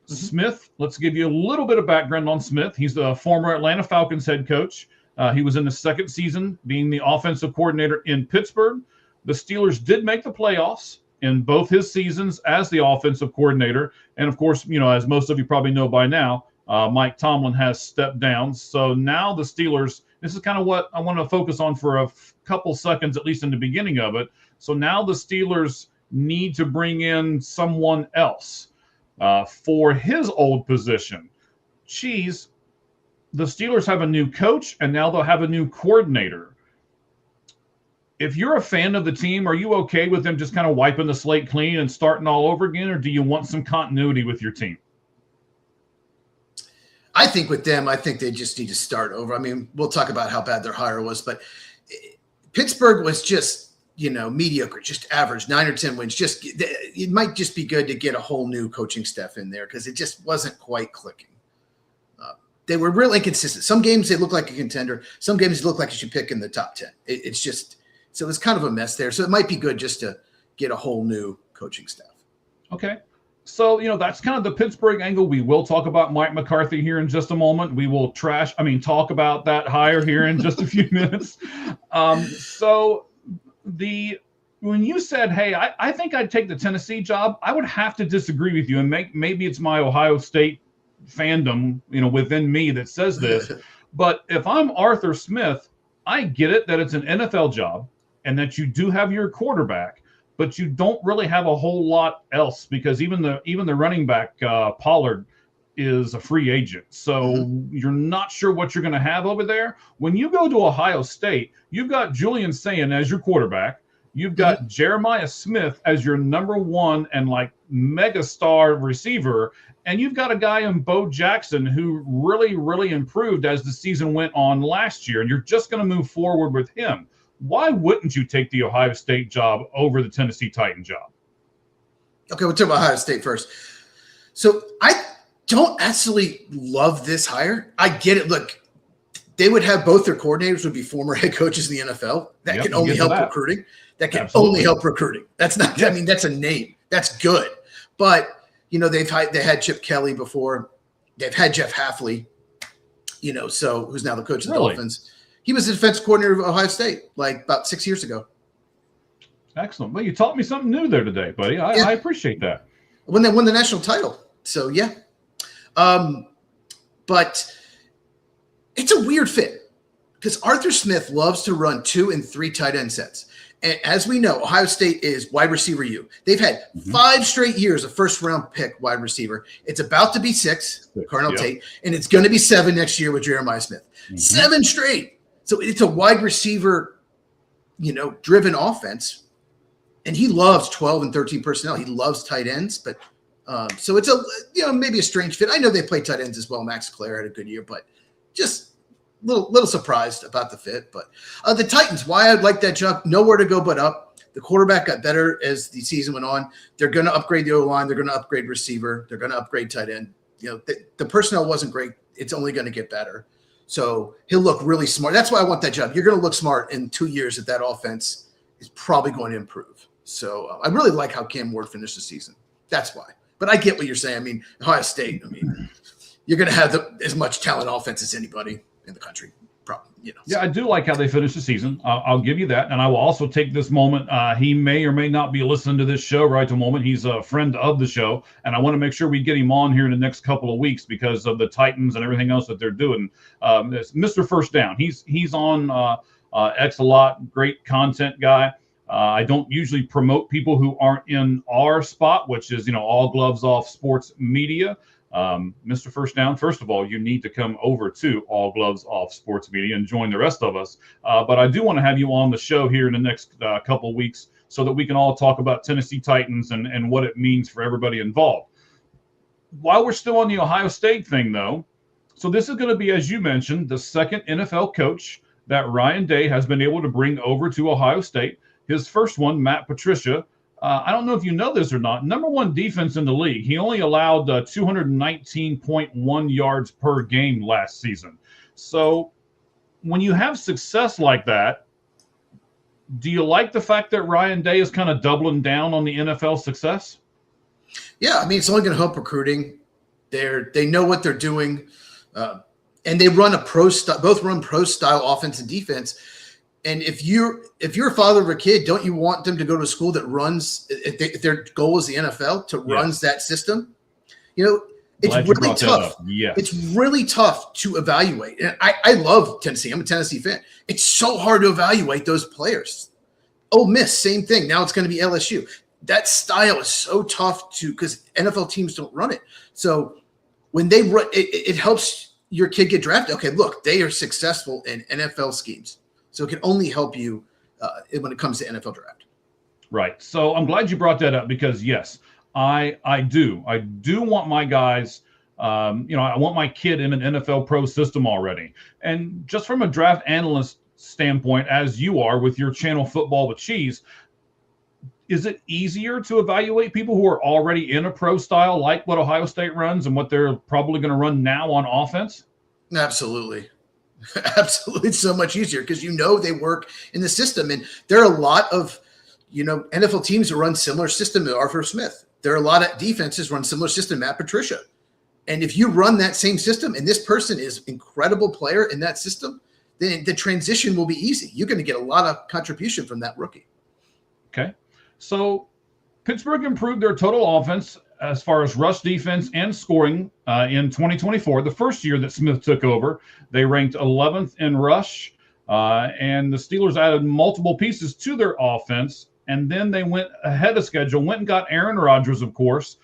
Smith, let's give you a little bit of background on Smith. He's the former Atlanta Falcons head coach. He was in the second season being the offensive coordinator in Pittsburgh. The Steelers did make the playoffs in both his seasons as the offensive coordinator. And of course, as most of you probably know by now, Mike Tomlin has stepped down. So now the Steelers, this is kind of what I want to focus on for a couple seconds, at least in the beginning of it. So now the Steelers need to bring in someone else for his old position. Cheese, the Steelers have a new coach, and now they'll have a new coordinator. If you're a fan of the team, are you okay with them just kind of wiping the slate clean and starting all over again, or do you want some continuity with your team? I think with them, I think they just need to start over. I mean, we'll talk about how bad their hire was, but Pittsburgh was just, mediocre, just average, 9 or 10 wins. It might just be good to get a whole new coaching staff in there because it just wasn't quite clicking. They were really inconsistent. Some games they look like a contender. Some games they look like you should pick in the top 10. So it's kind of a mess there. So it might be good just to get a whole new coaching staff. Okay. So, that's kind of the Pittsburgh angle. We will talk about Mike McCarthy here in just a moment. We will talk about that hire here in just a few minutes. When you said, hey, I think I'd take the Tennessee job, I would have to disagree with you. And maybe it's my Ohio State fandom, within me that says this. But if I'm Arthur Smith, I get it that it's an NFL job and that you do have your quarterback, but you don't really have a whole lot else because even the running back Pollard is a free agent. So you're not sure what you're going to have over there. When you go to Ohio State, you've got Julian Sayin as your quarterback. You've got Jeremiah Smith as your number one and mega star receiver. And you've got a guy in Bo Jackson who really, really improved as the season went on last year. And you're just going to move forward with him. Why wouldn't you take the Ohio State job over the Tennessee Titan job? Okay, we'll talk about Ohio State first. So I don't actually love this hire. I get it. Look, they would have both their coordinators would be former head coaches in the NFL. That can only help recruiting. That can only help recruiting. That's not. I mean, that's a name. That's good. But they had Chip Kelly before. They've had Jeff Hafley. So who's now the coach of the Dolphins. He was the defensive coordinator of Ohio State about 6 years ago. Excellent. Well, you taught me something new there today, buddy. I appreciate that. When they won the national title. So, yeah. But it's a weird fit because Arthur Smith loves to run 2 and 3 tight end sets. And as we know, Ohio State is wide receiver U. They've had 5 straight years of first-round pick wide receiver. It's about to be 6, Carnell Tate, and it's going to be 7 next year with Jeremiah Smith. 7 straight. So it's a wide receiver, driven offense. And he loves 12 and 13 personnel. He loves tight ends. But so it's maybe a strange fit. I know they play tight ends as well. Max Clare had a good year, but just little surprised about the fit. But the Titans, why I'd like that job, nowhere to go but up. The quarterback got better as the season went on. They're going to upgrade the O-line. They're going to upgrade receiver. They're going to upgrade tight end. The personnel wasn't great. It's only going to get better. So he'll look really smart. That's why I want that job. You're going to look smart in 2 years that offense is probably going to improve. So I really like how Cam Ward finished the season. That's why. But I get what you're saying. I mean, Ohio State, you're going to have as much talent offense as anybody in the country. Probably, Yeah, I do like how they finished the season. I'll give you that. And I will also take this moment. He may or may not be listening to this show right at the moment. He's a friend of the show. And I want to make sure we get him on here in the next couple of weeks because of the Titans and everything else that they're doing. It's Mr. First Down. He's on X a lot. Great content guy. I don't usually promote people who aren't in our spot, which is, all gloves off sports media. Mr. First Down, first of all, you need to come over to All Gloves Off Sports Media and join the rest of us. But I do want to have you on the show here in the next couple of weeks so that we can all talk about Tennessee Titans and what it means for everybody involved. While we're still on the Ohio State thing, though, so this is going to be, as you mentioned, the second NFL coach that Ryan Day has been able to bring over to Ohio State. His first one, Matt Patricia, I don't know if you know this or not, number one defense in the league. He only allowed 219.1 yards per game last season. So when you have success like that, do you like the fact that Ryan Day is kind of doubling down on the NFL success? Yeah, I mean, it's only going to help recruiting. They know what they're doing. And they run both run pro style offense and defense. And if you're a father of a kid, don't you want them to go to a school that runs? If their goal is the NFL to runs that system, it's really tough. Yes. It's really tough to evaluate. And I love Tennessee. I'm a Tennessee fan. It's so hard to evaluate those players. Ole Miss, same thing. Now it's going to be LSU. That style is so tough because NFL teams don't run it. So when they run, it helps your kid get drafted. Okay, look, they are successful in NFL schemes. So it can only help you when it comes to NFL draft. Right. So I'm glad you brought that up because, yes, I do want my guys, I want my kid in an NFL pro system already. And just from a draft analyst standpoint, as you are with your channel Football with Cheese, is it easier to evaluate people who are already in a pro style like what Ohio State runs and what they're probably going to run now on offense? Absolutely. Absolutely. It's so much easier because they work in the system. And there are a lot of, NFL teams that run similar system to Arthur Smith. There are a lot of defenses run similar system to Matt Patricia. And if you run that same system and this person is incredible player in that system, then the transition will be easy. You're going to get a lot of contribution from that rookie. Okay. So Pittsburgh improved their total offense as far as rush defense and scoring in 2024, the first year that Smith took over. They ranked 11th in rush, and the Steelers added multiple pieces to their offense, and then they went ahead of schedule, went and got Aaron Rodgers, of course.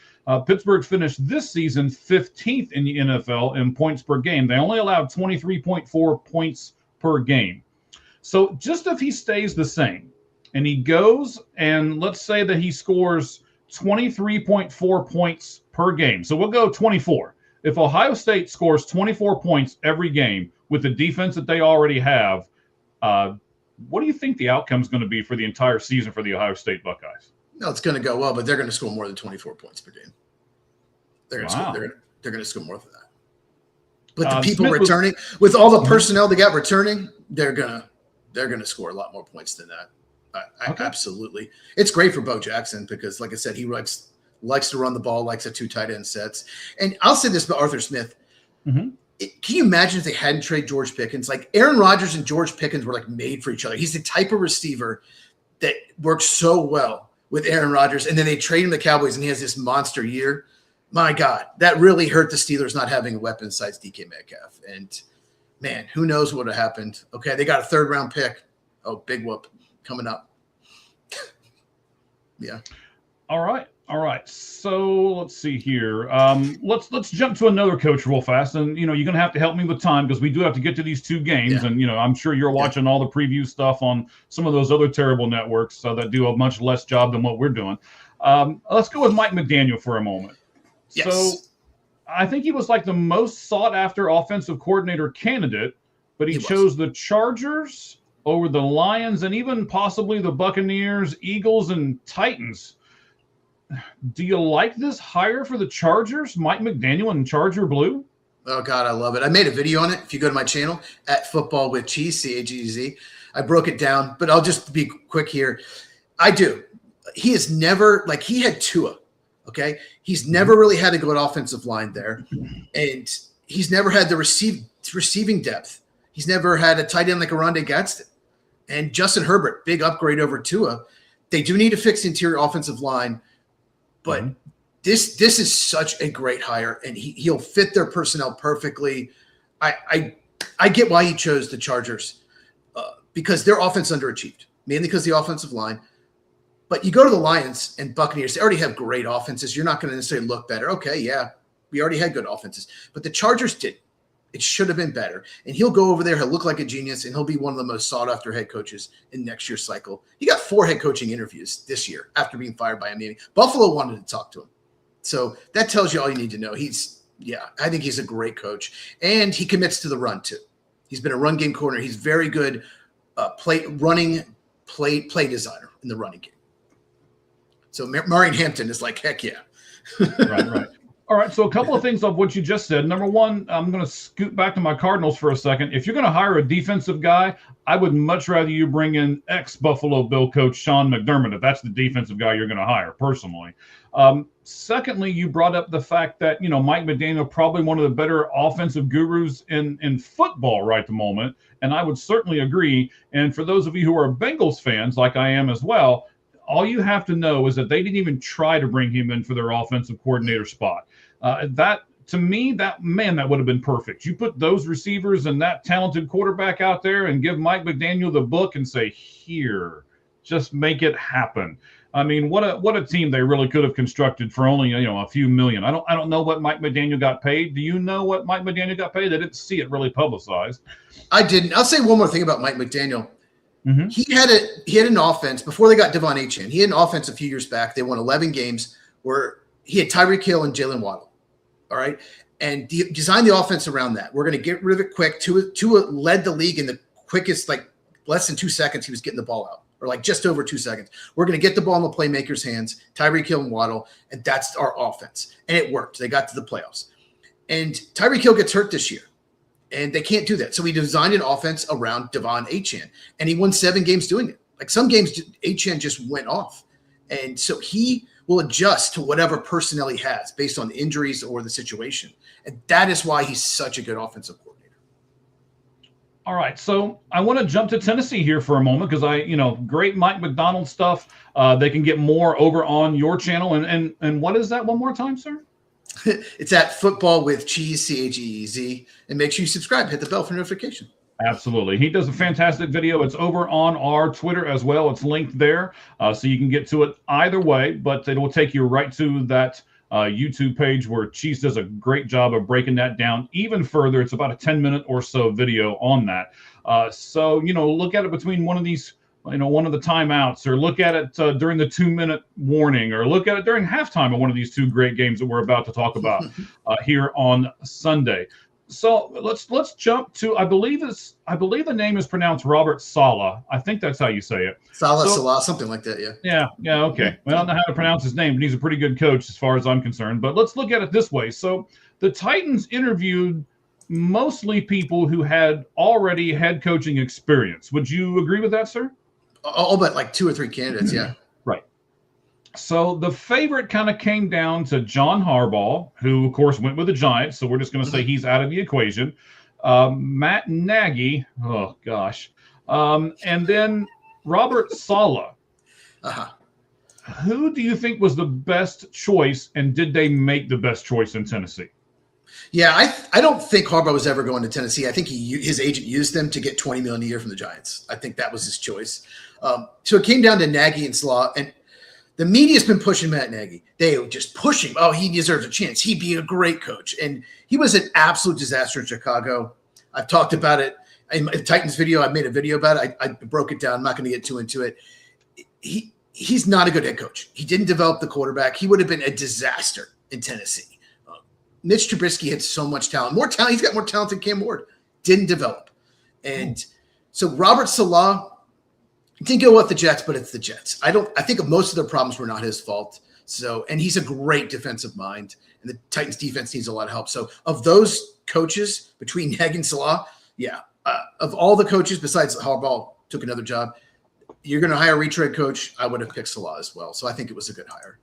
Pittsburgh finished this season 15th in the NFL in points per game. They only allowed 23.4 points per game. So just if he stays the same, and he goes and let's say that he scores 23.4 points per game. So we'll go 24. If Ohio State scores 24 points every game with the defense that they already have, what do you think the outcome is going to be for the entire season for the Ohio State Buckeyes? No, it's going to go well, but they're going to score more than 24 points per game. They're going to score. They're going to score more than that. But the people returning, with all the personnel they got returning, they're going to score a lot more points than that. Okay. Absolutely. It's great for Bo Jackson because, like I said, he likes to run the ball, likes the 2 tight end sets. And I'll say this about Arthur Smith. Mm-hmm. Can you imagine if they hadn't traded George Pickens? Like Aaron Rodgers and George Pickens were like made for each other. He's the type of receiver that works so well with Aaron Rodgers. And then they trade him to the Cowboys and he has this monster year. My God, that really hurt the Steelers not having a weapon besides DK Metcalf. And man, who knows what would have happened? Okay, they got a 3rd round pick. Oh, big whoop coming up. Yeah. All right. So let's see here. Let's jump to another coach real fast. And, you're going to have to help me with time because we do have to get to these 2 games. Yeah. And, I'm sure you're watching all the preview stuff on some of those other terrible networks that do a much less job than what we're doing. Let's go with Mike McDaniel for a moment. Yes. So I think he was like the most sought after offensive coordinator candidate, but he chose the Chargers over the Lions and even possibly the Buccaneers, Eagles, and Titans. Do you like this hire for the Chargers, Mike McDaniel and Charger Blue? Oh, God, I love it. I made a video on it. If you go to my channel, at Football with Cheese, CAGZ, I broke it down, but I'll just be quick here. I do. He has never, he had Tua, okay? He's never really had a good offensive line there, and he's never had the receiving depth. He's never had a tight end like Arondé Gadsden. And Justin Herbert, big upgrade over Tua. They do need to fix the interior offensive line, but this is such a great hire, and he'll fit their personnel perfectly. I get why he chose the Chargers because their offense underachieved, mainly because of the offensive line. But you go to the Lions and Buccaneers, they already have great offenses. You're not going to necessarily look better. Okay, yeah, We already had good offenses, but the Chargers didn't. It should have been better. And he'll go over there. He'll look like a genius, and he'll be one of the most sought-after head coaches in next year's cycle. He got 4 head coaching interviews this year after being fired by a meeting. Buffalo wanted to talk to him. So that tells you all you need to know. I think he's a great coach. And he commits to the run, too. He's been a run game coordinator. He's very good play designer in the running game. So Marion Hampton is like, heck yeah. Right. All right, so a couple of things of what you just said. Number one, I'm going to scoot back to my Cardinals for a second. If you're going to hire a defensive guy, I would much rather you bring in ex-Buffalo Bill coach Sean McDermott if that's the defensive guy you're going to hire, personally. Secondly, you brought up the fact that, Mike McDaniel, probably one of the better offensive gurus in football right at the moment, and I would certainly agree. And for those of you who are Bengals fans, like I am as well, all you have to know is that they didn't even try to bring him in for their offensive coordinator spot. That would have been perfect. You put those receivers and that talented quarterback out there and give Mike McDaniel the book and say, here, just make it happen. I mean, what a team they really could have constructed for only, a few million. I don't know what Mike McDaniel got paid. Do you know what Mike McDaniel got paid? I didn't see it really publicized. I didn't. I'll say one more thing about Mike McDaniel. Mm-hmm. He had an offense before they got Devon Achane. He had an offense a few years back. They won 11 games where he had Tyreek Hill and Jalen Waddle. All right. And designed the offense around that. We're going to get rid of it quick. Tua led the league in the quickest, less than 2 seconds, he was getting the ball out, or just over 2 seconds. We're going to get the ball in the playmakers' hands, Tyreek Hill and Waddle, and that's our offense. And it worked. They got to the playoffs. And Tyreek Hill gets hurt this year. And they can't do that. So we designed an offense around Devon Achane. And he won 7 games doing it. Some games, Achane just went off. And so he will adjust to whatever personnel he has based on injuries or the situation. And that is why he's such a good offensive coordinator. All right. So I want to jump to Tennessee here for a moment because great Mike Macdonald stuff. They can get more over on your channel. And what is that one more time, sir? It's at Football with Cheese, CHEEZ. And make sure you subscribe. Hit the bell for notification. Absolutely. He does a fantastic video. It's over on our Twitter as well. It's linked there. So you can get to it either way, but it will take you right to that YouTube page where Cheese does a great job of breaking that down even further. It's about a 10-minute or so video on that. So look at it between one of these, one of the timeouts, or look at it during the 2-minute warning, or look at it during halftime of one of these 2 great games that we're about to talk about here on Sunday. So let's jump to, I believe the name is pronounced Robert Saleh. I think that's how you say it. Salah, something like that, yeah. Yeah, okay. I don't know how to pronounce his name, but he's a pretty good coach as far as I'm concerned. But let's look at it this way. So the Titans interviewed mostly people who had already head coaching experience. Would you agree with that, sir? All but 2 or 3 candidates, yeah. Right. So the favorite kind of came down to John Harbaugh, who, of course, went with the Giants. So we're just going to say he's out of the equation. Matt Nagy, oh, gosh. And then Robert Saleh. Uh-huh. Who do you think was the best choice, and did they make the best choice in Tennessee? Yeah, I don't think Harbaugh was ever going to Tennessee. I think his agent used them to get $20 million a year from the Giants. I think that was his choice. So it came down to Nagy and Saleh, and the media's been pushing Matt Nagy. They were just pushing. Oh, he deserves a chance. He'd be a great coach. And he was an absolute disaster in Chicago. I've talked about it in my Titans video. I made a video about it. I broke it down. I'm not going to get too into it. He's not a good head coach. He didn't develop the quarterback. He would have been a disaster in Tennessee. Mitch Trubisky had so much talent. More talent. He's got more talent than Cam Ward. Didn't develop. And so Robert Saleh didn't go with the Jets, but it's the Jets. I think most of their problems were not his fault. So, and he's a great defensive mind, and the Titans defense needs a lot of help. So of those coaches between Nagy and Saleh, of all the coaches besides Harbaugh took another job, you're going to hire a retread coach, I would have picked Saleh as well. So I think it was a good hire.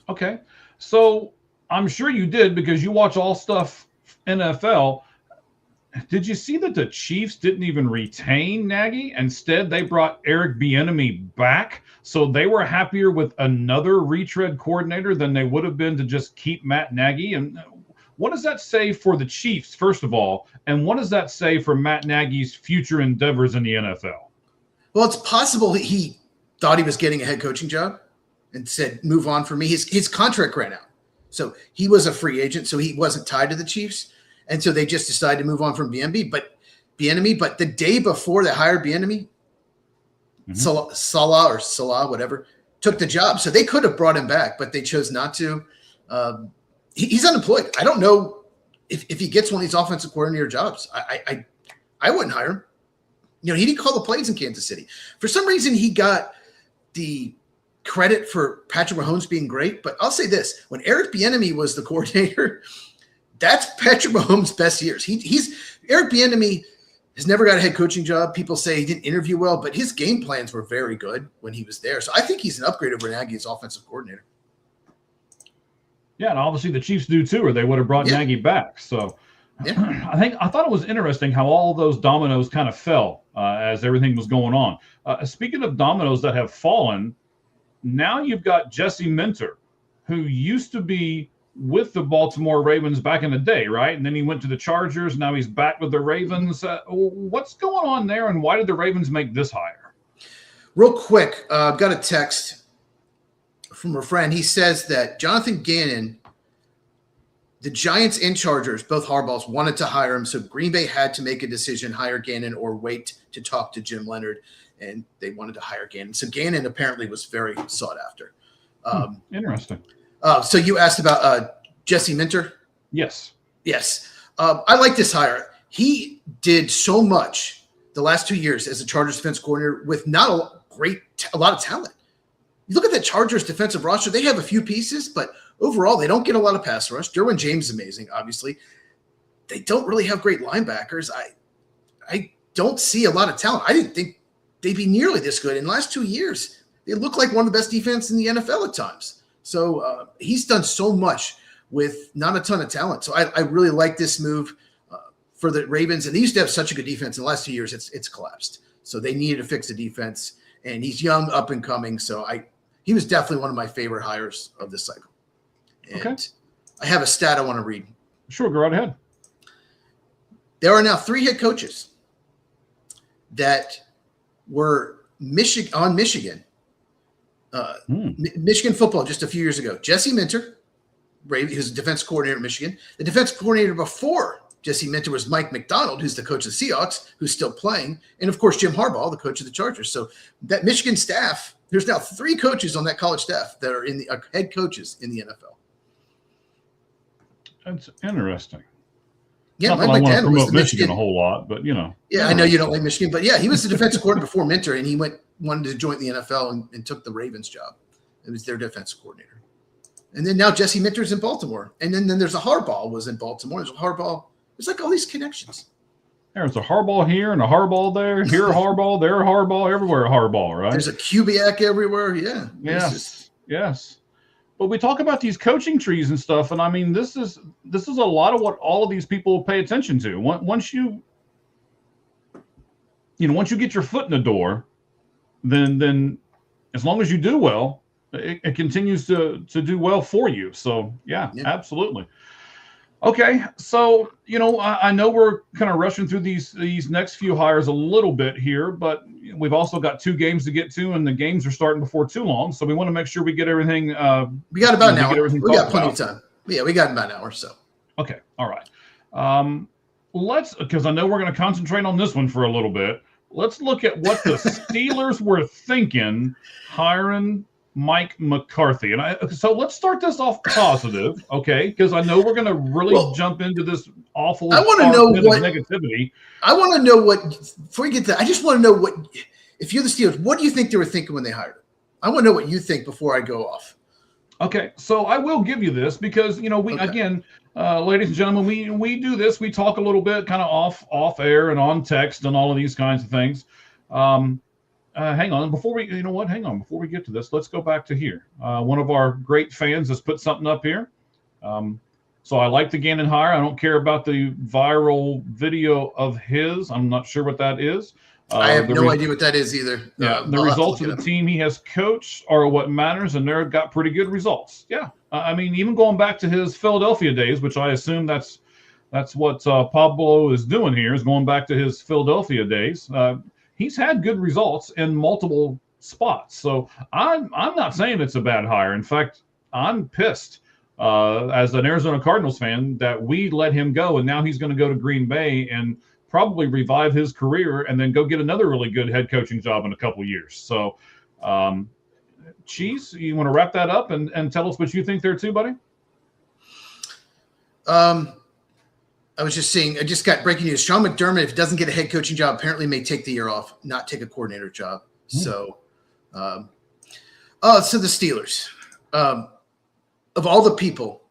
Okay. So I'm sure you did because you watch all stuff NFL. Did you see that the Chiefs didn't even retain Nagy? Instead, they brought Eric Bieniemy back. So they were happier with another retread coordinator than they would have been to just keep Matt Nagy. And what does that say for the Chiefs, first of all? And what does that say for Matt Nagy's future endeavors in the NFL? Well, it's possible that he thought he was getting a head coaching job and said, move on for me. His contract ran out. So he was a free agent, so he wasn't tied to the Chiefs. And so they just decided to move on from Bieniemy. But the day before they hired Bieniemy, Salah, whatever, took the job. So they could have brought him back, but they chose not to. He's unemployed. I don't know if he gets one of these offensive coordinator jobs. I wouldn't hire him. He didn't call the plays in Kansas City. For some reason, he got the credit for Patrick Mahomes being great. But I'll say this: when Eric Bieniemy was the coordinator, that's Patrick Mahomes' best years. Eric Bieniemy has never got a head coaching job. People say he didn't interview well, but his game plans were very good when he was there. So I think he's an upgrade over Nagy as offensive coordinator. Yeah, and obviously the Chiefs do too, or they would have brought Nagy back. So I thought it was interesting how all those dominoes kind of fell as everything was going on. Speaking of dominoes that have fallen, now you've got Jesse Minter, who used to be with the Baltimore Ravens back in the day, right? And then he went to the Chargers. Now he's back with the Ravens. What's going on there, and why did the Ravens make this hire? Real quick, I've got a text from a friend. He says that Jonathan Gannon, the Giants and Chargers, both Harbaughs, wanted to hire him, so Green Bay had to make a decision, hire Gannon or wait to talk to Jim Leonard, and they wanted to hire Gannon. So Gannon apparently was very sought after. Interesting. So you asked about Jesse Minter? Yes. Yes. I like this hire. He did so much the last 2 years as a Chargers defense coordinator with not a lot of talent. You look at the Chargers defensive roster, they have a few pieces, but overall, they don't get a lot of pass rush. Derwin James is amazing, obviously. They don't really have great linebackers. I don't see a lot of talent. I didn't think they'd be nearly this good. In the last 2 years, they look like one of the best defense in the NFL at times. So he's done so much with not a ton of talent. So I really like this move for the Ravens. And they used to have such a good defense. In the last 2 years, it's collapsed. So they needed to fix the defense. And he's young, up and coming. So he was definitely one of my favorite hires of this cycle. And I have a stat I want to read. Sure, go right ahead. There are now 3 head coaches that were on Michigan. Michigan football just a few years ago. Jesse Minter, who's a defense coordinator at Michigan. The defense coordinator before Jesse Minter was Mike McDonald, who's the coach of the Seahawks, who's still playing. And, of course, Jim Harbaugh, the coach of the Chargers. So that Michigan staff, there's now 3 coaches on that college staff that are head coaches in the NFL. That's interesting. Yeah, not that I want to promote Michigan a whole lot, but Yeah, I know you don't like Michigan, but yeah, he was the defensive coordinator before Minter, and he wanted to join the NFL and took the Ravens job. It was their defensive coordinator. And then now Jesse Minter's in Baltimore. And then there's a Harbaugh was in Baltimore. There's a Harbaugh. There's like all these connections. There's a Harbaugh here and a Harbaugh there. Here a Harbaugh, there a Harbaugh, everywhere a Harbaugh, right? There's a Kubiak everywhere. Yeah. Yes. But we talk about these coaching trees and stuff, and I mean, this is a lot of what all of these people pay attention to. Once you get your foot in the door, then as long as you do well, it continues to do well for you. So yeah. Absolutely. Okay, so I know we're kind of rushing through these next few hires a little bit here, but we've also got 2 games to get to, and the games are starting before too long. So we want to make sure we get everything. We got about an hour. We got plenty of time. Yeah, we got about an hour. So. Okay, all right. Because I know we're going to concentrate on this one for a little bit. Let's look at what the Steelers were thinking hiring Mike McCarthy. And so let's start this off positive, okay? Because I know we're going to really jump into this awful negativity. I want to know before you get to that, I just want to know if you're the Steelers, what do you think they were thinking when they hired him? I want to know what you think before I go off. Okay, so I will give you this because, again, ladies and gentlemen, we do this. We talk a little bit kind of off air and on text and all of these kinds of things. Hang on, before we get to this, let's go back to here. One of our great fans has put something up here. So I like the Gannon hire. I don't care about the viral video of his. I'm not sure what that is. I have no idea what that is either. Yeah, the results of the team he has coached are what matters, and they've got pretty good results. Yeah, I mean, even going back to his Philadelphia days, which I assume that's what Pablo is doing here, is going back to his Philadelphia days. He's had good results in multiple spots. So I'm not saying it's a bad hire. In fact, I'm pissed as an Arizona Cardinals fan, that we let him go, and now he's going to go to Green Bay and probably revive his career and then go get another really good head coaching job in a couple years. So, Cheese, you want to wrap that up and tell us what you think there too, buddy? I was just saying, I just got breaking news. Sean McDermott, if he doesn't get a head coaching job, apparently may take the year off, not take a coordinator job. So, so the Steelers, of all the people,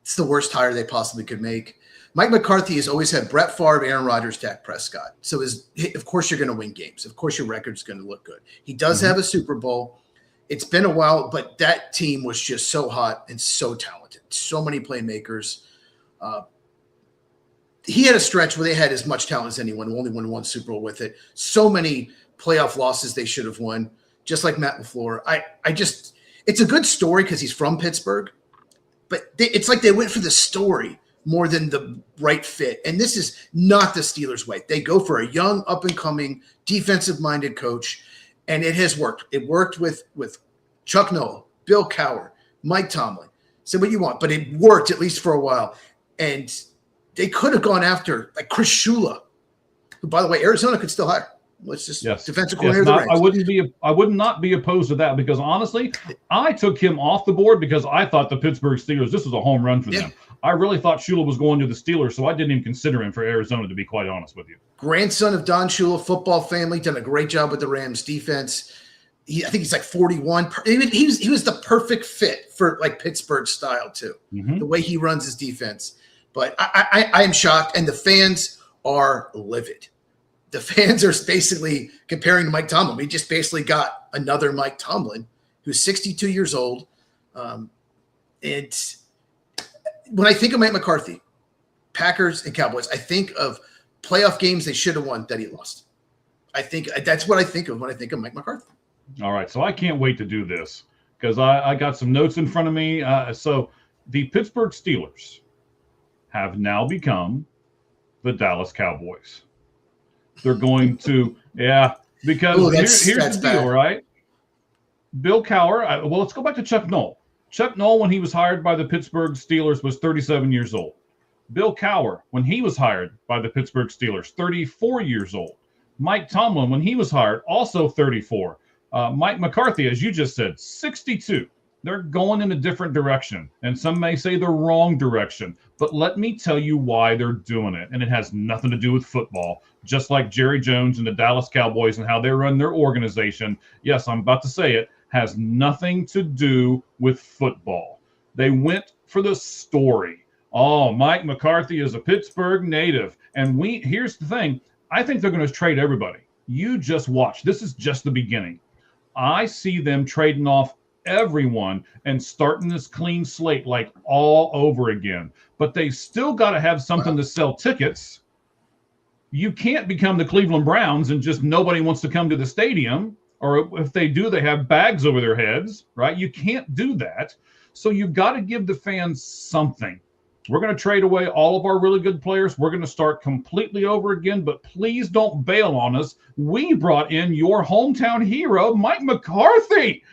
it's the worst hire they possibly could make. Mike McCarthy has always had Brett Favre, Aaron Rodgers, Dak Prescott. So of course you're going to win games. Of course your record's going to look good. He does have a Super Bowl. It's been a while, but that team was just so hot and so talented. So many playmakers. He had a stretch where they had as much talent as anyone, only won one Super Bowl with it. So many playoff losses they should have won, just like Matt LaFleur. It's a good story because he's from Pittsburgh, but it's like they went for the story more than the right fit. And this is not the Steelers' way. They go for a young, up-and-coming, defensive-minded coach, and it has worked. It worked with Chuck Noll, Bill Cowher, Mike Tomlin. Say what you want, but it worked at least for a while. And they could have gone after like Chris Shula, who, by the way, Arizona could still hire. Let's just defensive coordinator. I would not be opposed to that because honestly, I took him off the board because I thought the Pittsburgh Steelers, this was a home run for them. I really thought Shula was going to the Steelers, so I didn't even consider him for Arizona, to be quite honest with you. Grandson of Don Shula, football family, done a great job with the Rams defense. I think he's like 41. He was the perfect fit for like Pittsburgh style too, the way he runs his defense. But I am shocked, and the fans are livid. The fans are basically comparing to Mike Tomlin. We just basically got another Mike Tomlin who's 62 years old. And when I think of Mike McCarthy, Packers and Cowboys, I think of playoff games they should have won that he lost. I think that's what I think of when I think of Mike McCarthy. All right, so I can't wait to do this because I got some notes in front of me. So the Pittsburgh Steelers have now become the Dallas Cowboys. They're going to, because here's the deal, right? Bill Cowher, well, let's go back to Chuck Noll. Chuck Noll, when he was hired by the Pittsburgh Steelers, was 37 years old. Bill Cowher, when he was hired by the Pittsburgh Steelers, 34 years old. Mike Tomlin, when he was hired, also 34. Mike McCarthy, as you just said, 62. They're going in a different direction, and some may say the wrong direction. But let me tell you why they're doing it, and it has nothing to do with football. Just like Jerry Jones and the Dallas Cowboys and how they run their organization, yes, I'm about to say it, has nothing to do with football. They went for the story. Oh, Mike McCarthy is a Pittsburgh native. And here's the thing. I think they're going to trade everybody. You just watch. This is just the beginning. I see them trading off everyone and starting this clean slate like all over again. But they still got to have something to sell tickets. You can't become the Cleveland Browns and just nobody wants to come to the stadium. Or if they do, they have bags over their heads, right? You can't do that. So you've got to give the fans something. We're going to trade away all of our really good players. We're going to start completely over again, but please don't bail on us. We brought in your hometown hero, Mike McCarthy,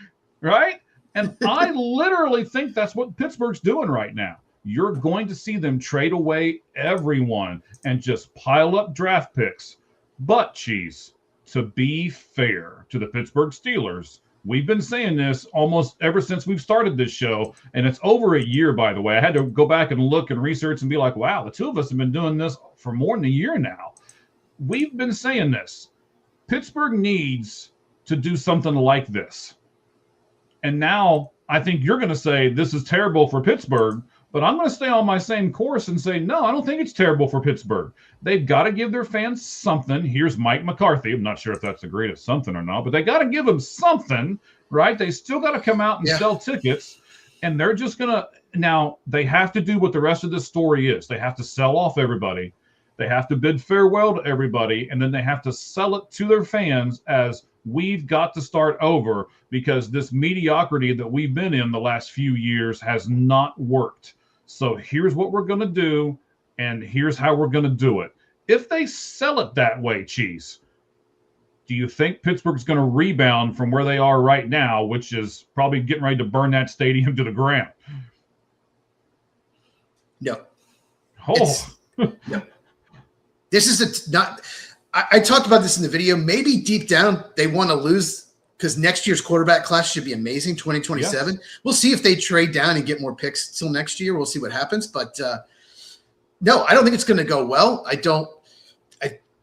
right? And I literally think that's what Pittsburgh's doing right now. You're going to see them trade away everyone and just pile up draft picks. But, Cheese, to be fair to the Pittsburgh Steelers, we've been saying this almost ever since we've started this show, and it's over a year, by the way. I had to go back and look and research and be like, wow, the two of us have been doing this for more than a year now. We've been saying this. Pittsburgh needs to do something like this. And now I think you're going to say this is terrible for Pittsburgh, but I'm going to stay on my same course and say, no, I don't think it's terrible for Pittsburgh. They've got to give their fans something. Here's Mike McCarthy. I'm not sure if that's the greatest something or not, but they got to give them something, right? They still got to come out and sell tickets, and they're just going to – now, they have to do what the rest of this story is. They have to sell off everybody. They have to bid farewell to everybody, and then they have to sell it to their fans as we've got to start over because this mediocrity that we've been in the last few years has not worked. So here's what we're going to do, and here's how we're going to do it. If they sell it that way, Cheese, do you think Pittsburgh's going to rebound from where they are right now, which is probably getting ready to burn that stadium to the ground? No. Oh, No. This is not. I talked about this in the video. Maybe deep down they want to lose because next year's quarterback class should be amazing. 2027. Yes. We'll see if they trade down and get more picks till next year. We'll see what happens. But no, I don't think it's going to go well. I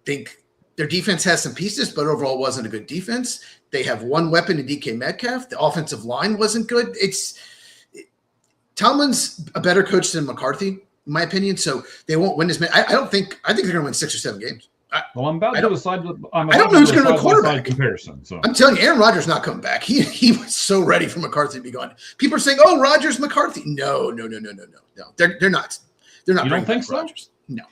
think their defense has some pieces, but overall wasn't a good defense. They have one weapon in DK Metcalf. The offensive line wasn't good. Tomlin's a better coach than McCarthy, in my opinion. So they won't win as many. I think they're going to win 6 or 7 games. I'm about to decide. I don't know who's going to be quarterback. Comparison. So I'm telling you, Aaron Rodgers not coming back. He was so ready for McCarthy to be gone. People are saying, "Oh, Rodgers, McCarthy." No. They're not. They're not. You don't think so? Rodgers. No.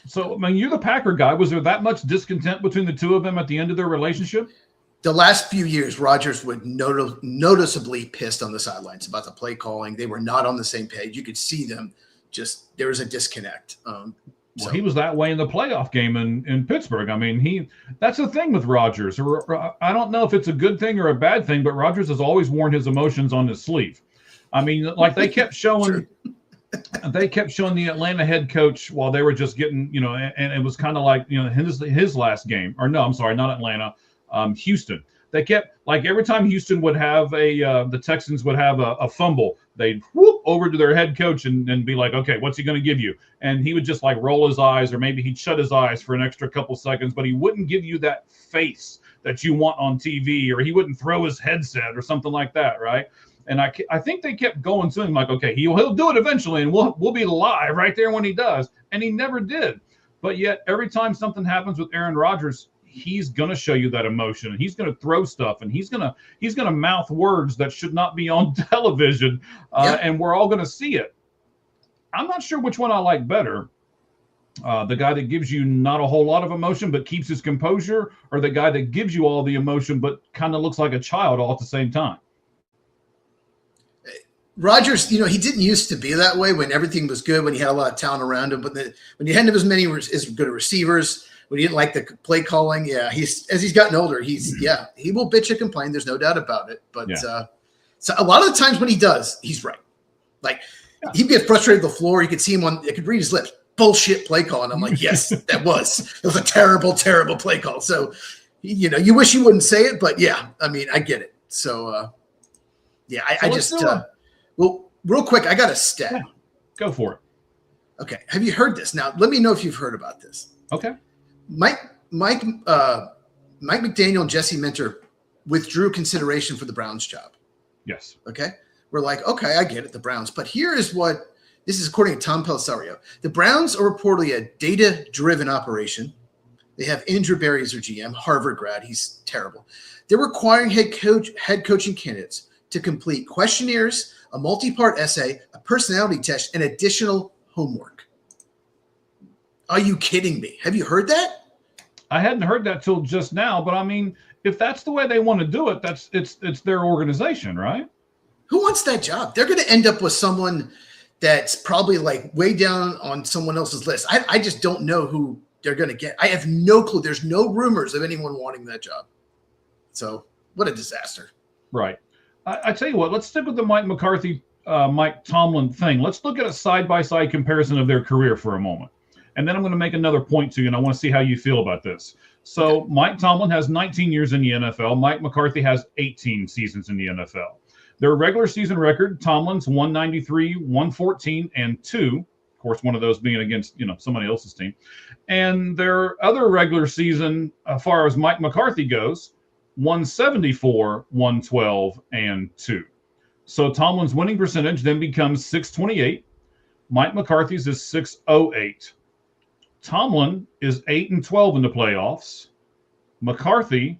So, I mean, you're the Packer guy. Was there that much discontent between the two of them at the end of their relationship? The last few years, Rodgers would noticeably pissed on the sidelines about the play calling. They were not on the same page. You could see them. There was a disconnect. Well, he was that way in the playoff game in Pittsburgh. I mean, that's the thing with Rodgers. I don't know if it's a good thing or a bad thing, but Rodgers has always worn his emotions on his sleeve. I mean, like they kept showing the Atlanta head coach while they were just getting, and it was kind of like, his last game. Or no, I'm sorry, not Atlanta, Houston. They kept, like, every time Houston would have the Texans would have a fumble, they'd whoop over to their head coach and be like, okay, what's he going to give you? And he would just like roll his eyes, or maybe he'd shut his eyes for an extra couple seconds, but he wouldn't give you that face that you want on TV, or he wouldn't throw his headset or something like that, right? And I think they kept going to him like, okay, he'll do it eventually, and we'll be live right there when he does. And he never did. But yet every time something happens with Aaron Rodgers, he's going to show you that emotion, and he's going to throw stuff, and he's going to mouth words that should not be on television, and we're all going to see it. I'm not sure which one I like better. The guy that gives you not a whole lot of emotion but keeps his composure, or the guy that gives you all the emotion but kind of looks like a child all at the same time. Rodgers, he didn't used to be that way when everything was good, when he had a lot of talent around him, but when he hadn't have as many as good receivers, when he didn't like the play calling, as he's gotten older, he will bitch and complain. There's no doubt about it. But so a lot of the times when he does, he's right. Like he'd get frustrated at the floor. You could see him I could read his lips. Bullshit play call, and I'm like, yes, it was a terrible, terrible play call. So, you wish you wouldn't say it, but yeah, I mean, I get it. So, well, real quick, I got a stat. Yeah, go for it. Okay, have you heard this? Now, let me know if you've heard about this. Okay. Mike McDaniel and Jesse Minter withdrew consideration for the Browns job. Yes. Okay. We're like, okay, I get it, the Browns. But here is this is according to Tom Pelissero. The Browns are reportedly a data-driven operation. They have Andrew Berry as their GM, Harvard grad. He's terrible. They're requiring head coaching candidates to complete questionnaires, a multi-part essay, a personality test, and additional homework. Are you kidding me? Have you heard that? I hadn't heard that till just now, but I mean, if that's the way they want to do it, it's their organization, right? Who wants that job? They're going to end up with someone that's probably like way down on someone else's list. I just don't know who they're going to get. I have no clue. There's no rumors of anyone wanting that job. So what a disaster. Right. I tell you what, let's stick with the Mike McCarthy, Mike Tomlin thing. Let's look at a side-by-side comparison of their career for a moment. And then I'm going to make another point to you, and I want to see how you feel about this. So okay. Mike Tomlin has 19 years in the NFL. Mike McCarthy has 18 seasons in the NFL. Their regular season record, Tomlin's 193, 114, and 2. Of course, one of those being against, somebody else's team. And their other regular season, as far as Mike McCarthy goes, 174, 112, and 2. So Tomlin's winning percentage then becomes 628. Mike McCarthy's is 608. Tomlin is 8-12 in the playoffs. McCarthy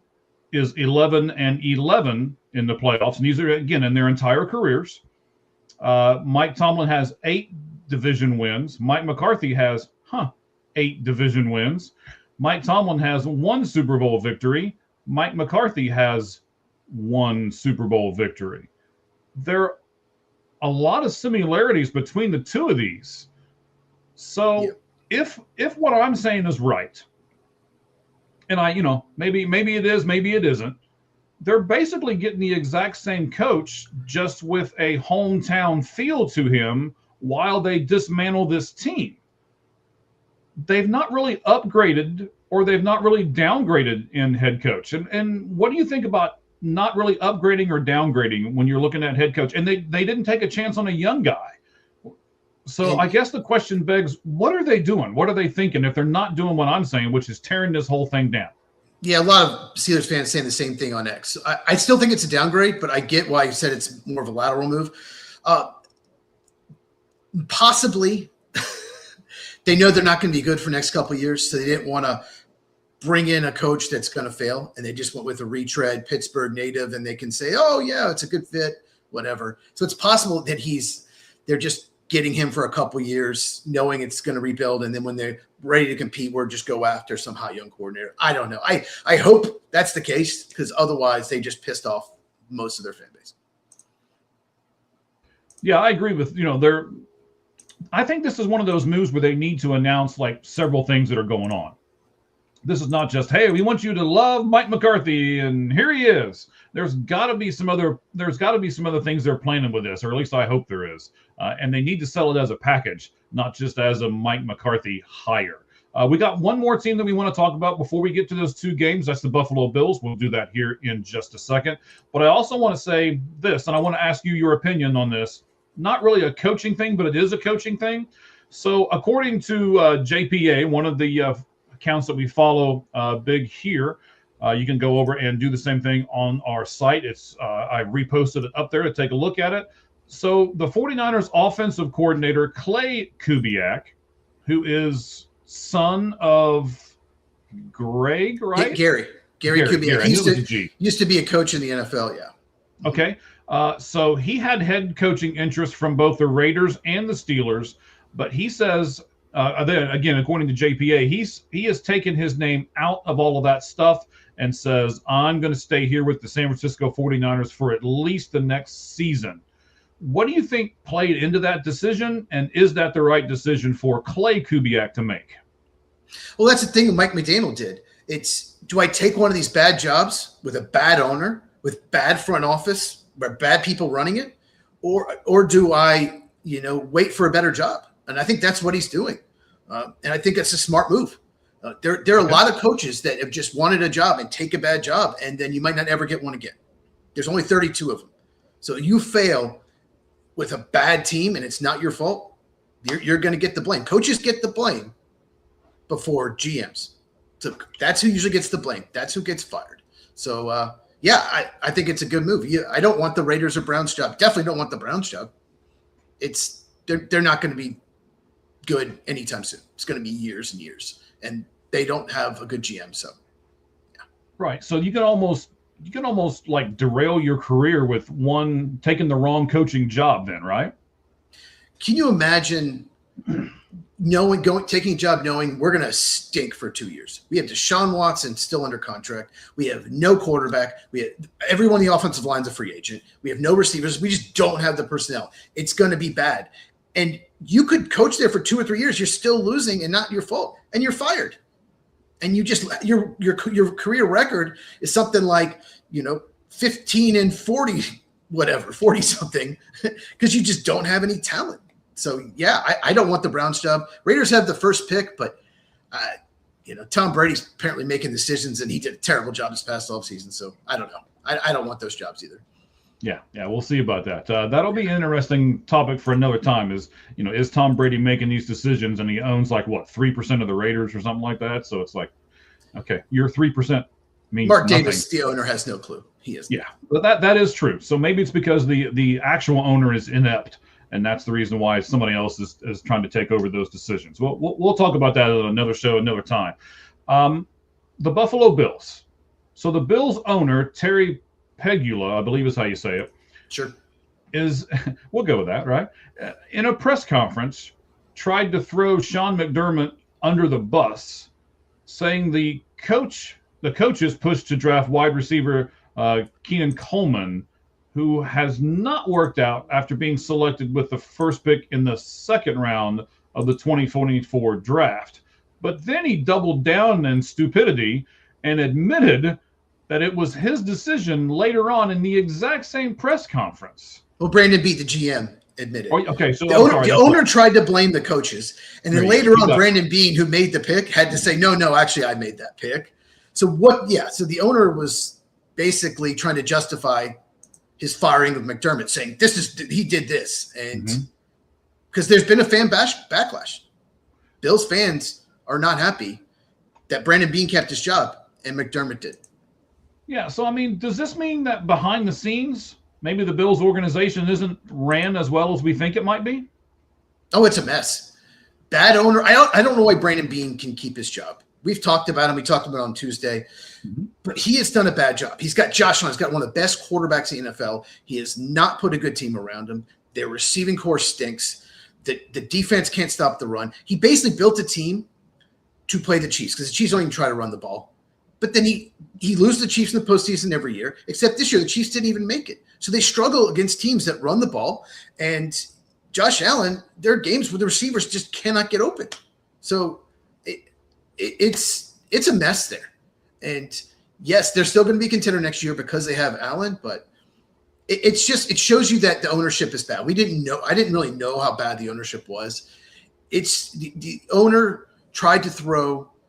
is 11-11 in the playoffs. And these are, again, in their entire careers. Mike Tomlin has 8 division wins. Mike McCarthy has, 8 division wins. Mike Tomlin has 1 Super Bowl victory. Mike McCarthy has 1 Super Bowl victory. There are a lot of similarities between the two of these. So if what I'm saying is right, and maybe it is, maybe it isn't, they're basically getting the exact same coach, just with a hometown feel to him, while they dismantle this team. They've not really upgraded or they've not really downgraded in head coach. And what do you think about not really upgrading or downgrading when you're looking at head coach? And they didn't take a chance on a young guy. So I guess the question begs, what are they doing? What are they thinking if they're not doing what I'm saying, which is tearing this whole thing down? Yeah, a lot of Steelers fans saying the same thing on X. I still think it's a downgrade, but I get why you said it's more of a lateral move. Possibly they know they're not going to be good for the next couple of years, so they didn't want to bring in a coach that's going to fail, and they just went with a retread Pittsburgh native, and they can say, oh, yeah, it's a good fit, whatever. So it's possible that they're just getting him for a couple of years, knowing it's going to rebuild, and then when they're ready to compete, we'll just go after some hot young coordinator. I don't know. I hope that's the case, because otherwise they just pissed off most of their fan base. Yeah, I agree with, I think this is one of those moves where they need to announce like several things that are going on. This is not just, hey, we want you to love Mike McCarthy and here he is. There's got to be some other things they're planning with this, or at least I hope there is. And they need to sell it as a package, not just as a Mike McCarthy hire. We got one more team that we want to talk about before we get to those two games. That's the Buffalo Bills. We'll do that here in just a second. But I also want to say this, and I want to ask you your opinion on this. Not really a coaching thing, but it is a coaching thing. So according to JPA, one of the accounts that we follow big here, you can go over and do the same thing on our site. I reposted it up there to take a look at it. So the 49ers offensive coordinator, Klay Kubiak, who is son of Greg, right? Gary Kubiak. He used to be a coach in the NFL, yeah. Okay. So he had head coaching interest from both the Raiders and the Steelers, but he says, again, according to JPA, he has taken his name out of all of that stuff and says, I'm going to stay here with the San Francisco 49ers for at least the next season. What do you think played into that decision, and is that the right decision for Klay Kubiak to make? Well, that's the thing Mike McDaniel did. Do I take one of these bad jobs with a bad owner, with bad front office, where bad people running it, or do I, wait for a better job? And I think that's what he's doing. And I think that's a smart move. There are a lot of coaches that have just wanted a job and take a bad job, and then you might not ever get one again. There's only 32 of them. So you fail with a bad team and it's not your fault, you're going to get the blame. Coaches get the blame before GMs. So that's who usually gets the blame. That's who gets fired. So, I think it's a good move. I don't want the Raiders or Browns job. Definitely don't want the Browns job. They're not going to be good anytime soon. It's going to be years and years, and they don't have a good GM. So, yeah. Right. So you can almost like derail your career with one taking the wrong coaching job then, right? Can you imagine taking a job knowing we're going to stink for 2 years? We have Deshaun Watson still under contract. We have no quarterback. We have everyone on the offensive line's a free agent. We have no receivers. We just don't have the personnel. It's going to be bad. And you could coach there for 2 or 3 years. You're still losing and not your fault. And you're fired. And you just your career record is something like 15-40, whatever, 40 something, because you just don't have any talent. So yeah, I don't want the Browns job. Raiders have the first pick, but Tom Brady's apparently making decisions, and he did a terrible job this past offseason. So I don't know. I don't want those jobs either. Yeah, we'll see about that. That'll be an interesting topic for another time. Is Tom Brady making these decisions, and he owns 3% of the Raiders or something like that? So it's like, okay, your 3% means Mark nothing. Davis, the owner, has no clue. He is. Yeah, but that is true. So maybe it's because the actual owner is inept, and that's the reason why somebody else is trying to take over those decisions. We'll talk about that at another show, another time. The Buffalo Bills. So the Bills owner, Terry Pegula, I believe is how you say it. Sure. We'll go with that, right? In a press conference, tried to throw Sean McDermott under the bus, saying the coaches pushed to draft wide receiver Keenan Coleman, who has not worked out after being selected with the first pick in the second round of the 2024 draft. But then he doubled down in stupidity and admitted that it was his decision later on in the exact same press conference. Well, Brandon beat the GM. admitted. Oh, okay, so the owner tried to blame the coaches, and then later on, Brandon Beane, who made the pick, had to say, no, actually, I made that pick. So what? Yeah, so the owner was basically trying to justify his firing of McDermott, saying he did this, and because there's been a fan backlash. Bills fans are not happy that Brandon Beane kept his job and McDermott did. Yeah, so I mean, does this mean that behind the scenes, maybe the Bills organization isn't ran as well as we think it might be? Oh, it's a mess. Bad owner. I don't know why Brandon Beane can keep his job. We've talked about him. We talked about it on Tuesday. But he has done a bad job. He's got Josh Allen. He's got one of the best quarterbacks in the NFL. He has not put a good team around him. Their receiving core stinks. The defense can't stop the run. He basically built a team to play the Chiefs because the Chiefs don't even try to run the ball. But then he loses the Chiefs in the postseason every year, except this year the Chiefs didn't even make it. So they struggle against teams that run the ball. And Josh Allen, there are games where the receivers just cannot get open. So it's a mess there. And yes, they're still going to be contender next year because they have Allen, but it shows you that the ownership is bad. I didn't really know how bad the ownership was. It's the owner tried to blame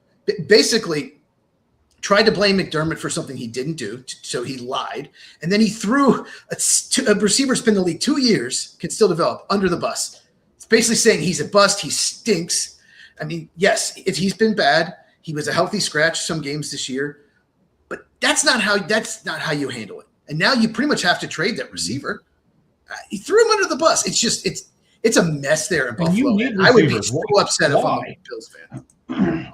McDermott for something he didn't do. So he lied. And then he threw a receiver's been in the league 2 years, can still develop, under the bus. It's basically saying he's a bust. He stinks. I mean, yes, he's been bad. He was a healthy scratch some games this year, but that's not how you handle it. And now you pretty much have to trade that receiver. He threw him under the bus. It's a mess there in Buffalo. I would be so upset if I'm a Bills fan.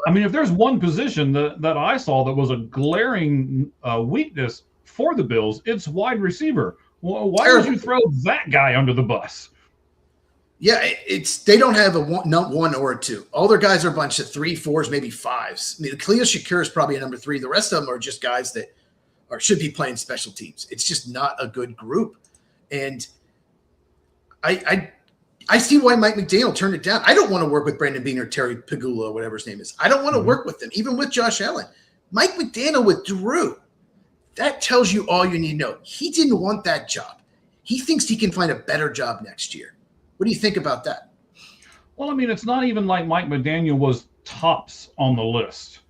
I mean, if there's one position that I saw that was a glaring weakness for the Bills, it's wide receiver. Well, why would you throw that guy under the bus? Yeah, they don't have a one or a two. All their guys are a bunch of 3, 4s, maybe 5s. I mean, Khalil Shakir is probably a number 3. The rest of them are just guys that should be playing special teams. It's just not a good group. And I see why Mike McDaniel turned it down. I don't want to work with Brandon Beane or Terry Pegula or whatever his name is. I don't want to work with them, even with Josh Allen. Mike McDaniel withdrew. That tells you all you need to know. He didn't want that job. He thinks he can find a better job next year. What do you think about that? Well, I mean, it's not even like Mike McDaniel was tops on the list.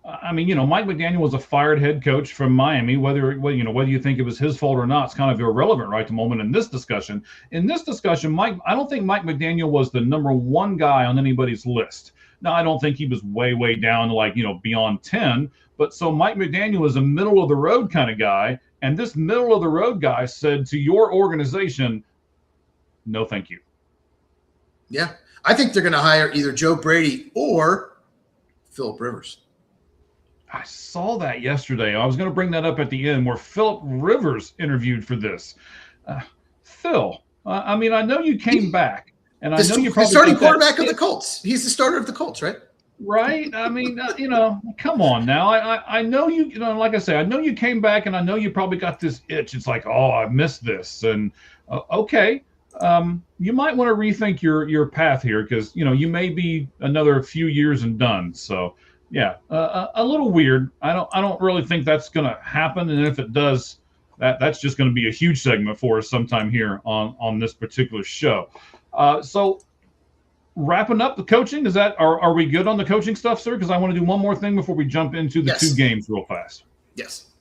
I mean, Mike McDaniel was a fired head coach from Miami. Whether you think it was his fault or not, it's kind of irrelevant right at the moment in this discussion. In this discussion, I don't think Mike McDaniel was the number 1 guy on anybody's list. Now, I don't think he was way down to beyond 10. But so Mike McDaniel is a middle of the road kind of guy. And this middle of the road guy said to your organization, no, thank you. Yeah. I think they're going to hire either Joe Brady or Phillip Rivers. I saw that yesterday. I was going to bring that up at the end where Phillip Rivers interviewed for this. Phil, I mean, I know you came back, and I know you probably starting quarterback of the Colts. He's the starter of the Colts, right? Right. I mean, come on now. I know you. Like I say, I know you came back, and I know you probably got this itch. It's like, oh, I missed this, and okay. You might want to rethink your path here because you may be another few years and done. So. Yeah, a little weird. I don't really think that's going to happen, and if it does, that's just going to be a huge segment for us sometime here on this particular show. So, wrapping up the coaching, are we good on the coaching stuff, sir? Because I want to do one more thing before we jump into the 2 games real fast. Yes.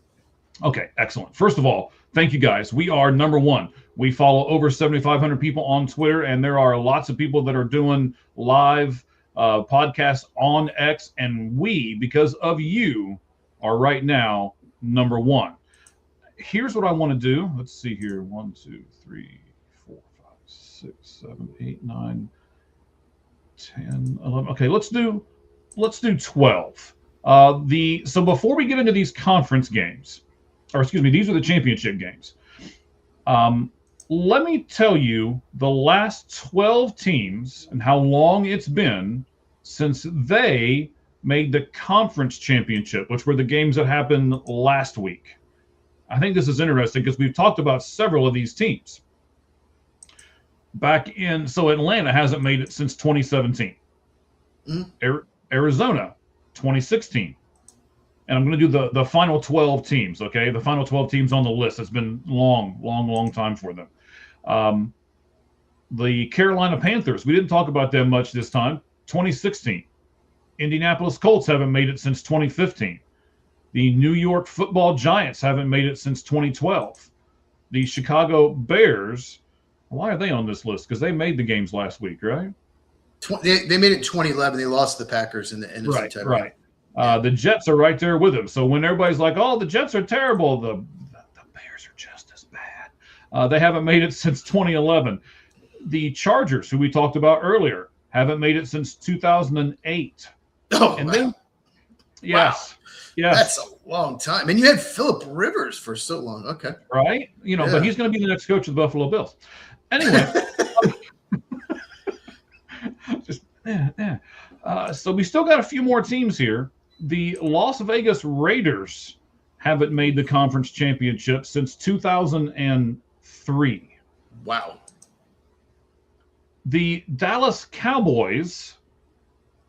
Okay, excellent. First of all, thank you guys. We are number 1. We follow over 7,500 people on Twitter, and there are lots of people that are doing live podcast on X, and we, because of you, are right now number 1. Here's what I want to do. Let's see here. 1, 2, 3, 4, 5, 6, 7, 8, 9, 10, 11. Okay, let's do 12. So before we get into these conference games, or excuse me, these are the championship games. Let me tell you the last 12 teams and how long it's been since they made the conference championship, which were the games that happened last week. I think this is interesting because we've talked about several of these teams. So Atlanta hasn't made it since 2017. Arizona, 2016. And I'm going to do the final 12 teams, okay? The final 12 teams on the list. It's been long time for them. The Carolina Panthers, we didn't talk about them much this time, 2016. Indianapolis Colts haven't made it since 2015. The New York Football Giants haven't made it since 2012. The Chicago Bears, why are they on this list? Because they made the games last week, right? They made it in 2011. They lost to the Packers in the NFC title. Right. The Jets are right there with them. So when everybody's like, oh, the Jets are terrible, the Bears are just as bad. They haven't made it since 2011. The Chargers, who we talked about earlier, haven't made it since 2008. Oh, and wow. then, yes. Yes. That's a long time. And you had Phillip Rivers for so long. Okay. Right? But he's going to be the next coach of the Buffalo Bills. Anyway. So we still got a few more teams here. The Las Vegas Raiders haven't made the conference championship since 2003. Wow. The Dallas Cowboys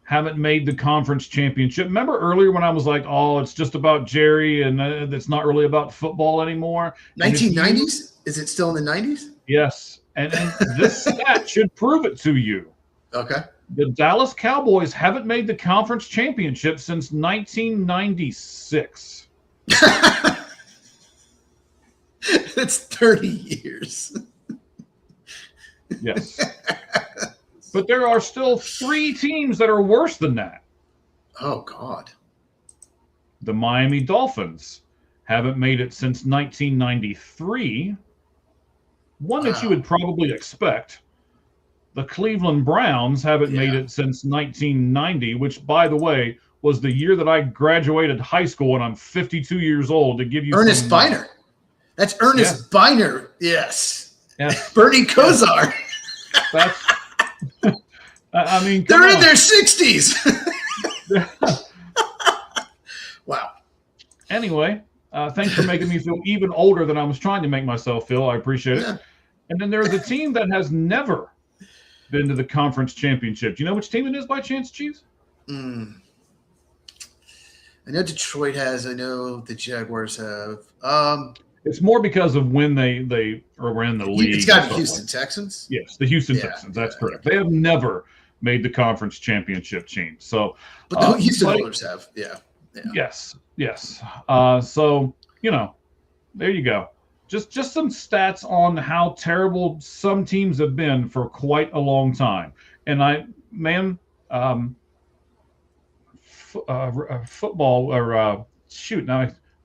haven't made the conference championship. Remember earlier when I was like, oh, it's just about Jerry and it's not really about football anymore? 1990s? Is it still in the 90s? Yes. And this stat should prove it to you. Okay. The Dallas Cowboys haven't made the conference championship since 1996. That's 30 years. Yes. But there are still 3 teams that are worse than that. Oh, God. The Miami Dolphins haven't made it since 1993. One that you would probably expect. The Cleveland Browns haven't made it since 1990, which, by the way, was the year that I graduated high school, and I'm 52 years old. To give you Ernest Biner. That's Ernest Biner. Yes. Bernie Kosar. That's. I mean, they're in their 60s. Wow. Anyway, thanks for making me feel even older than I was trying to make myself feel. I appreciate it. And then there's a team that has never been to the conference championship. Do you know which team it is by chance, Cheese? I know Detroit has. I know the Jaguars have. It's more because of when they were in the league. It's got to be Houston Texans. Yes, the Houston Texans. That's correct. They have never made the conference championship team. So, but the Houston Oilers have. Yeah. Yes. So there you go. Just some stats on how terrible some teams have been for quite a long time. And football or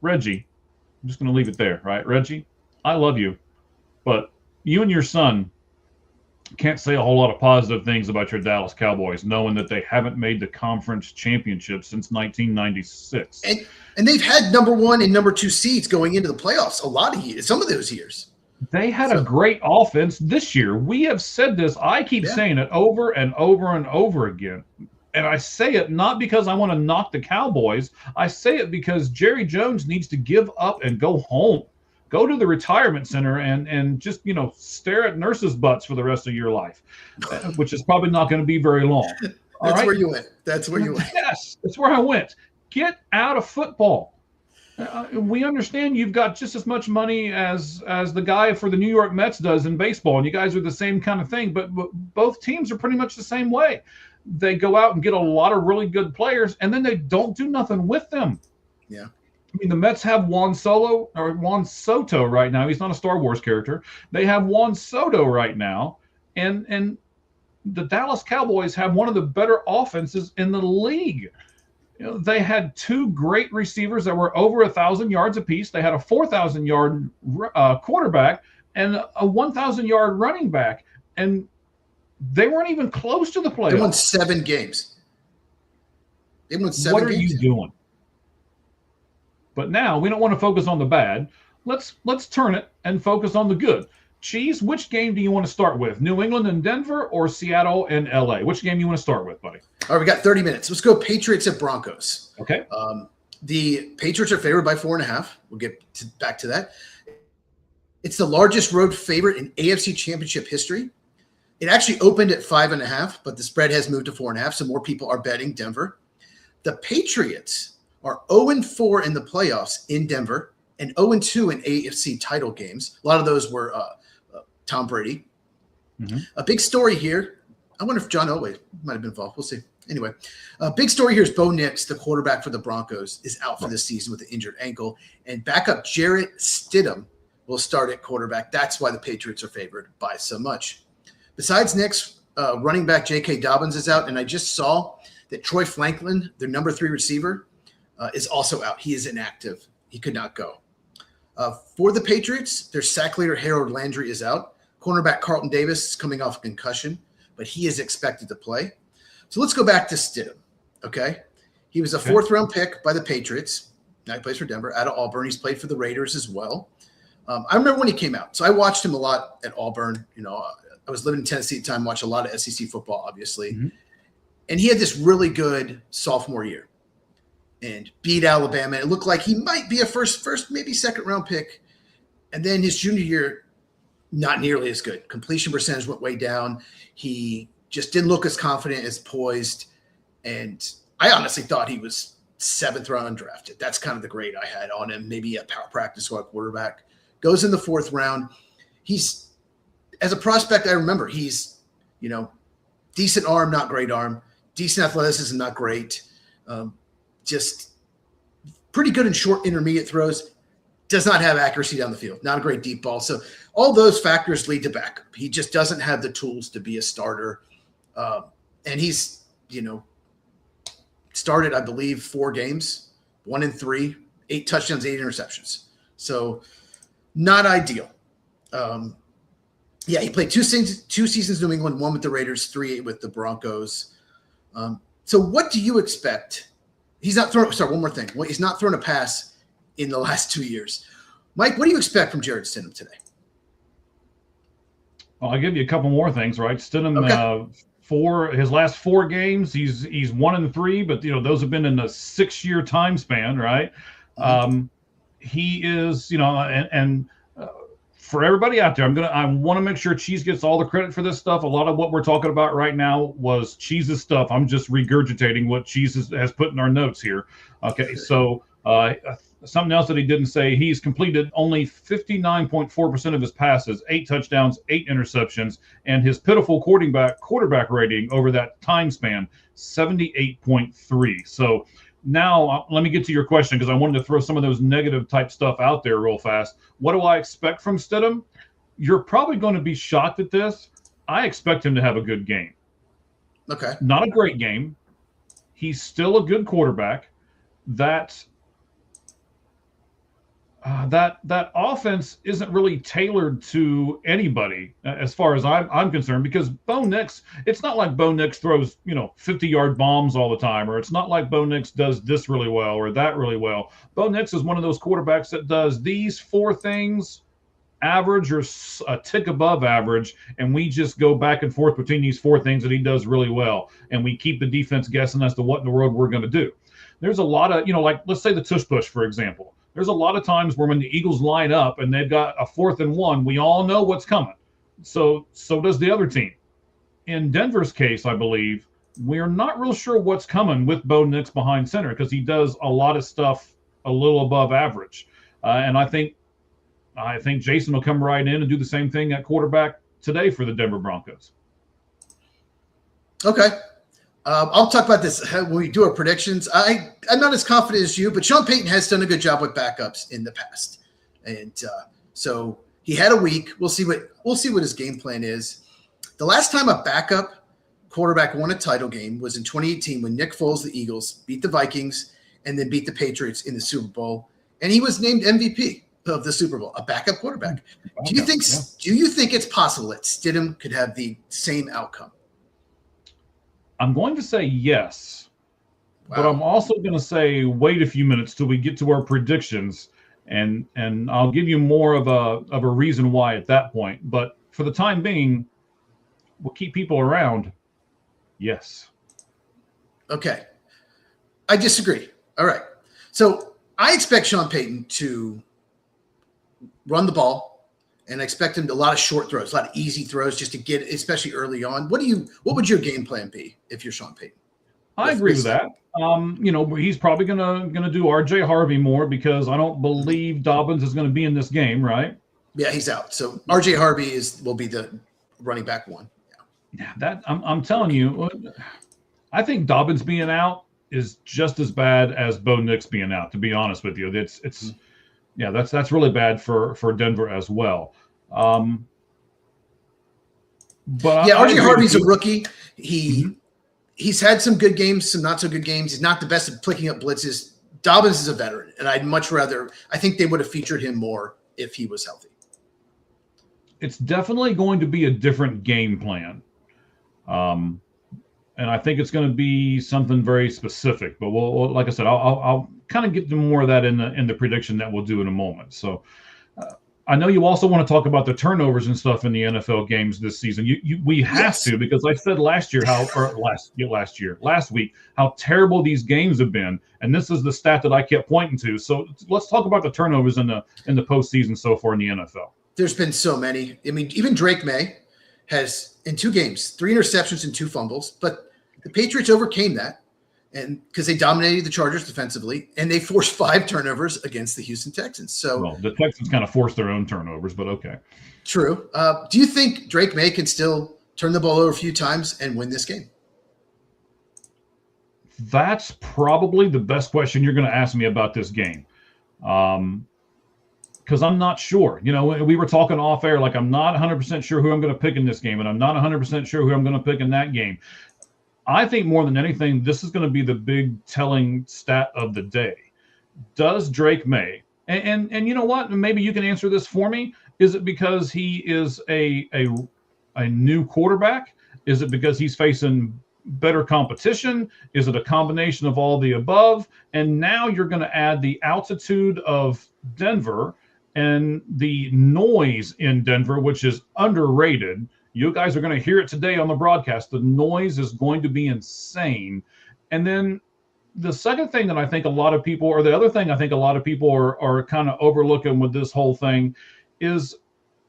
Reggie. I'm just going to leave it there, right? Reggie, I love you, but you and your son can't say a whole lot of positive things about your Dallas Cowboys, knowing that they haven't made the conference championship since 1996. And they've had number 1 and number 2 seeds going into the playoffs a lot of years, some of those years. They had a great offense this year. We have said this. I keep saying it over and over and over again. And I say it not because I want to knock the Cowboys. I say it because Jerry Jones needs to give up and go home. Go to the retirement center and just, stare at nurses' butts for the rest of your life, which is probably not going to be very long. That's where you went. Yes, that's where I went. Get out of football. We understand you've got just as much money as the guy for the New York Mets does in baseball, and you guys are the same kind of thing, but both teams are pretty much the same way. They go out and get a lot of really good players, and then they don't do nothing with them. Yeah. I mean, the Mets have Juan Soto right now. He's not a Star Wars character. They have Juan Soto right now, and the Dallas Cowboys have one of the better offenses in the league. They had 2 great receivers that were over 1,000 yards apiece. They had a 4,000-yard quarterback and a 1,000-yard running back, and they weren't even close to the playoffs. They won 7 games. What are you doing? But now we don't want to focus on the bad. Let's turn it and focus on the good. Cheese, which game do you want to start with? New England and Denver or Seattle and LA? Which game do you want to start with, buddy? All right, we got 30 minutes. Let's go Patriots at Broncos. Okay. The Patriots are favored by 4.5. We'll get back to that. It's the largest road favorite in AFC Championship history. It actually opened at 5.5, but the spread has moved to 4.5, so more people are betting Denver. The Patriots are 0-4 in the playoffs in Denver and 0-2 in AFC title games. A lot of those were Tom Brady. A big story here. I wonder if John Elway might have been involved. We'll see. Anyway, a big story here is Bo Nix, the quarterback for the Broncos, is out for this season with an injured ankle. And backup Jarrett Stidham will start at quarterback. That's why the Patriots are favored by so much. Besides Nix, running back J.K. Dobbins is out. And I just saw that Troy Franklin, their number 3 receiver, is also out. He is inactive. He could not go. For the Patriots, their sack leader Harold Landry is out. Cornerback Carlton Davis is coming off a concussion, but he is expected to play. So let's go back to Stidham, okay? He was a 4th-round pick by the Patriots. Now he plays for Denver, out of Auburn. He's played for the Raiders as well. I remember when he came out. So I watched him a lot at Auburn. You know, I was living in Tennessee at the time, watched a lot of SEC football, obviously. And he had this really good sophomore year and beat Alabama. It looked like he might be a first, maybe 2nd-round pick. And then his junior year, not nearly as good. Completion percentage went way down. He just didn't look as confident, as poised. And I honestly thought he was 7th round undrafted. That's kind of the grade I had on him. Maybe a power practice squad quarterback. Goes in the 4th round. He's, as a prospect, I remember he's, you know, decent arm, not great arm. Decent athleticism, not great. Just pretty good in short intermediate throws. Does not have accuracy down the field. Not a great deep ball. So all those factors lead to backup. He just doesn't have the tools to be a starter. And he's, you know, started, I believe, 4 games, 1-3, 8 touchdowns, 8 interceptions. So not ideal. He played 2 seasons in New England, 1 with the Raiders, 3 with the Broncos. So what do you expect? He's not thrown. Sorry, one more thing. He's not thrown a pass in the last 2 years. Mike, what do you expect from Jarrett Stidham today? Well, I'll give you a couple more things, right? Stidham, for his last 4 games, he's 1-3, but you know those have been in a 6-year time span, right? He is, you know, and for everybody out there, I want to make sure Cheese gets all the credit for this stuff. A lot of what we're talking about right now was Cheese's stuff. I'm just regurgitating what Cheese has put in our notes here. Okay, so something else that he didn't say, he's completed only 59.4% of his passes, 8 touchdowns, 8 interceptions, and his pitiful quarterback rating over that time span, 78.3. So now let me get to your question, because I wanted to throw some of those negative type stuff out there real fast. What do I expect from Stidham? You're probably going to be shocked at this. I expect him to have a good game. Okay. Not a great game. He's still a good quarterback. That offense isn't really tailored to anybody as far as I'm concerned, because Bo Nix, it's not like Bo Nix throws, 50-yard bombs all the time, or it's not like Bo Nix does this really well or that really well. Bo Nix is one of those quarterbacks that does these 4 things average or a tick above average, and we just go back and forth between these 4 things that he does really well, and we keep the defense guessing as to what in the world we're going to do. There's a lot of, like let's say the tush push, for example. There's a lot of times where when the Eagles line up and they've got a 4th and 1, we all know what's coming. So does the other team. In Denver's case, I believe, we're not real sure what's coming with Bo Nix behind center, because he does a lot of stuff a little above average. And I think Jason will come right in and do the same thing at quarterback today for the Denver Broncos. Okay. I'll talk about this when we do our predictions. I'm not as confident as you, but Sean Payton has done a good job with backups in the past, and so he had a week. We'll see what his game plan is. The last time a backup quarterback won a title game was in 2018 when Nick Foles, the Eagles, beat the Vikings and then beat the Patriots in the Super Bowl, and he was named MVP of the Super Bowl, a backup quarterback. Do you think it's possible that Stidham could have the same outcome? I'm going to say yes, but I'm also going to say wait a few minutes till we get to our predictions, and I'll give you more of a reason why at that point. But for the time being, we'll keep people around. Yes. Okay. I disagree. All right. So I expect Sean Payton to run the ball. And I expect him to a lot of short throws, a lot of easy throws just to get, especially early on. What would your game plan be if you're Sean Payton? I agree with that. He's probably gonna do RJ Harvey more, because I don't believe Dobbins is going to be in this game, right? Yeah, he's out. So RJ Harvey will be the running back one. Yeah, that I'm telling you, I think Dobbins being out is just as bad as Bo Nix being out. To be honest with you, yeah, that's really bad for Denver as well. But yeah, I RJ agree Harvey's with a you. rookie. He's had some good games, some not so good games. He's not the best at picking up blitzes. Dobbins is a veteran, and I'd much rather. I think they would have featured him more if he was healthy. It's definitely going to be a different game plan. And I think it's going to be something very specific. But like I said, I'll kind of get to more of that in the prediction that we'll do in a moment. So I know you also want to talk about the turnovers and stuff in the NFL games this season. We have to, because I said last week how terrible these games have been, and this is the stat that I kept pointing to. So let's talk about the turnovers in the postseason so far in the NFL. There's been so many. I mean, even Drake May has, in 2 games, 3 interceptions and 2 fumbles, but the Patriots overcame that, and because they dominated the Chargers defensively, and they forced 5 turnovers against the Houston Texans. So, well, the Texans kind of forced their own turnovers, but okay. True. Do you think Drake May can still turn the ball over a few times and win this game? That's probably the best question you're going to ask me about this game. Because I'm not sure. You know, we were talking off air, like I'm not 100% sure who I'm going to pick in this game, and I'm not 100% sure who I'm going to pick in that game. I think more than anything, this is going to be the big telling stat of the day. Does Drake May, and you know what? Maybe you can answer this for me. Is it because he is a new quarterback? Is it because he's facing better competition? Is it a combination of all the above? And now you're going to add the altitude of Denver and the noise in Denver, which is underrated. You guys are going to hear it today on the broadcast. The noise is going to be insane. And then the second thing that I think a lot of people, or the other thing I think a lot of people are kind of overlooking with this whole thing, is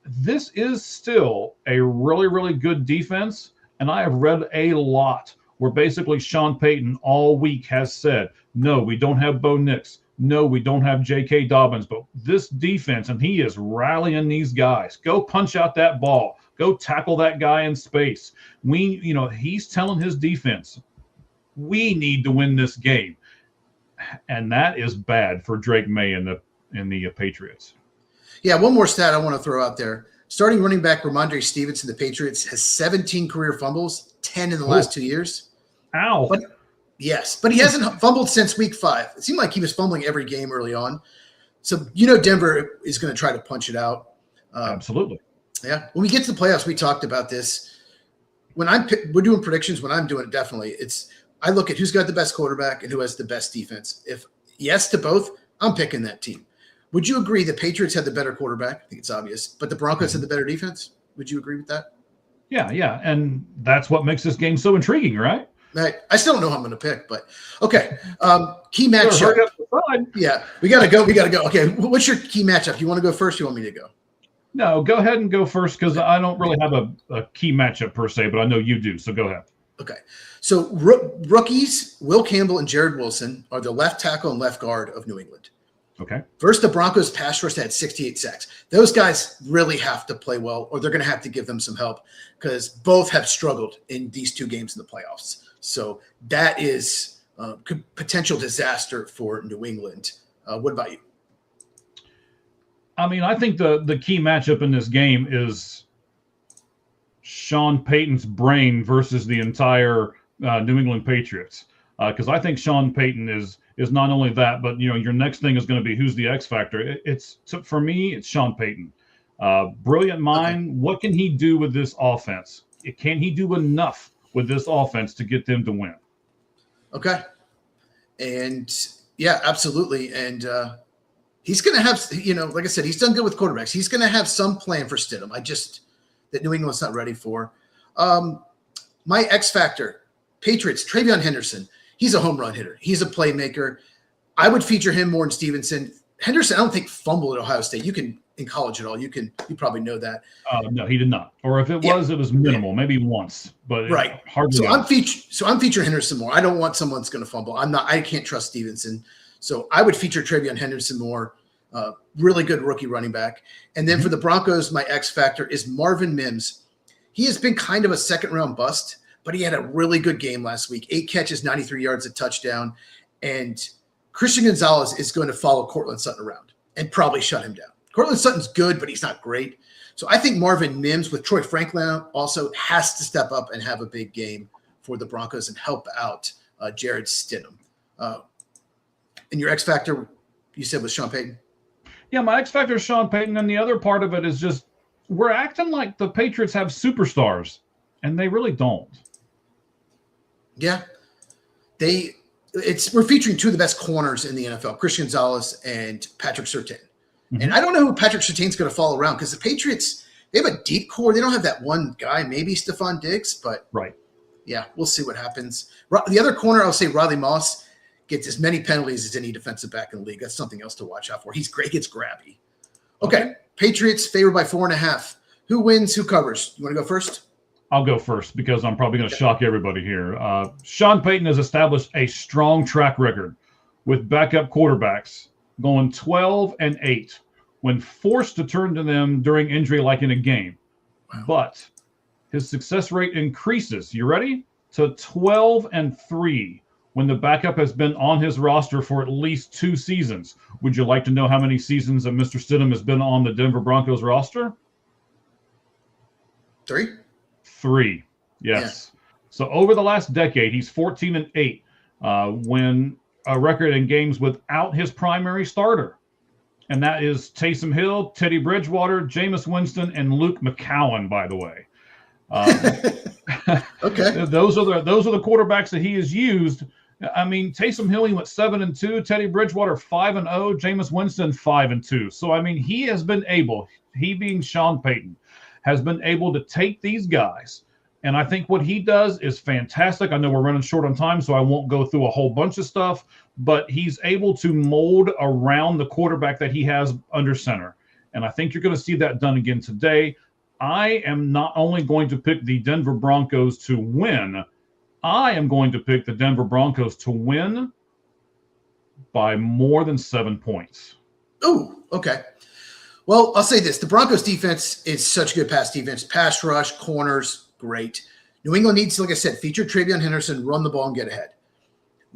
this is still a really, really good defense. And I have read a lot where basically Sean Payton all week has said, no, we don't have Bo Nix. No, we don't have J.K. Dobbins, but this defense, and he is rallying these guys. Go punch out that ball. Go tackle that guy in space. He's telling his defense, we need to win this game. And that is bad for Drake May and the Patriots. Yeah, one more stat I want to throw out there. Starting running back Ramondre Stevenson, the Patriots, has 17 career fumbles, 10 in the last 2 years. Ow. But he hasn't fumbled since week 5. It seemed like he was fumbling every game early on. So, Denver is going to try to punch it out. Absolutely. Yeah. When we get to the playoffs, we talked about this. When we're doing predictions, when I'm doing it, definitely, I look at who's got the best quarterback and who has the best defense. If yes to both, I'm picking that team. Would you agree the Patriots had the better quarterback? I think it's obvious. But the Broncos had the better defense? Would you agree with that? Yeah. And that's what makes this game so intriguing, right? I still don't know who I'm going to pick, but okay. Key matchup. Yeah, we got to go. Okay, what's your key matchup? You want to go first? You want me to go? No, go ahead and go first, because I don't really have a key matchup per se, but I know you do. So go ahead. Okay. So rookies, Will Campbell and Jared Wilson are the left tackle and left guard of New England. Okay. First, the Broncos pass rush had 68 sacks. Those guys really have to play well, or they're going to have to give them some help, because both have struggled in these 2 games in the playoffs. So that is potential disaster for New England. What about you? I mean, I think the key matchup in this game is Sean Payton's brain versus the entire New England Patriots. Because I think Sean Payton is not only that, but your next thing is going to be who's the X factor. For me, it's Sean Payton. Brilliant mind. Okay. What can he do with this offense? Can he do enough with this offense to get them to win? Okay. And yeah, absolutely. And he's going to have, like I said, he's done good with quarterbacks. He's going to have some plan for Stidham. That New England's not ready for. My X factor, Patriots, TreVeyon Henderson. He's a home run hitter. He's a playmaker. I would feature him more than Stevenson. Henderson, I don't think fumbled at Ohio State. You can in college at all. You probably know that. No, he did not. Or if it was, it was minimal, maybe once, but right. Hardly. So I'm featuring Henderson more. I don't want someone that's going to fumble. I can't trust Stevenson. So I would feature TreVeyon Henderson more. Really good rookie running back. And then for the Broncos, my X factor is Marvin Mims. he has been kind of a second-round bust, but he had a really good game last week. 8 catches, 93 yards, a touchdown. And Christian Gonzalez is going to follow Cortland Sutton around and probably shut him down. Cortland Sutton's good, but he's not great. So I think Marvin Mims with Troy Franklin also has to step up and have a big game for the Broncos and help out Jared Stidham. And your X factor, you said, was Sean Payton? Yeah, my X factor is Sean Payton, and the other part of it is just we're acting like the Patriots have superstars, and they really don't. Yeah. We're featuring two of the best corners in the NFL, Christian Gonzalez and Patrick Surtain. Mm-hmm. And I don't know who Patrick Surtain's going to follow around because the Patriots, they have a deep core. They don't have that one guy, maybe Stephon Diggs, but right. Yeah, we'll see what happens. The other corner, I'll say Riley Moss gets as many penalties as any defensive back in the league. That's something else to watch out for. He's great. He gets grabby. Okay. Patriots favored by 4.5. Who wins? Who covers? You want to go first? I'll go first because I'm probably going to shock everybody here. Sean Payton has established a strong track record with backup quarterbacks going 12-8 when forced to turn to them during injury like in a game. Wow. But his success rate increases, you ready? To 12-3 when the backup has been on his roster for at least 2 seasons. Would you like to know how many seasons that Mr. Stidham has been on the Denver Broncos roster? 3, yes. Yeah. So over the last decade, he's 14-8 when a record in games without his primary starter. And that is Taysom Hill, Teddy Bridgewater, Jameis Winston, and Luke McCowan, by the way. Okay. Those are the quarterbacks that he has used. I mean, Taysom Hill, he went 7-2, Teddy Bridgewater 5-0, Jameis Winston 5-2. So I mean, he has been able, he being Sean Payton, has been able to take these guys. And I think what he does is fantastic. I know we're running short on time, so I won't go through a whole bunch of stuff, but he's able to mold around the quarterback that he has under center. And I think you're going to see that done again today. I am not only going to pick the Denver Broncos to win, I am going to pick the Denver Broncos to win by more than 7 points. Oh, okay. Well, I'll say this. The Broncos defense is such a good pass defense. Pass rush, corners, great. New England needs, like I said, feature TreVeyon Henderson, run the ball and get ahead.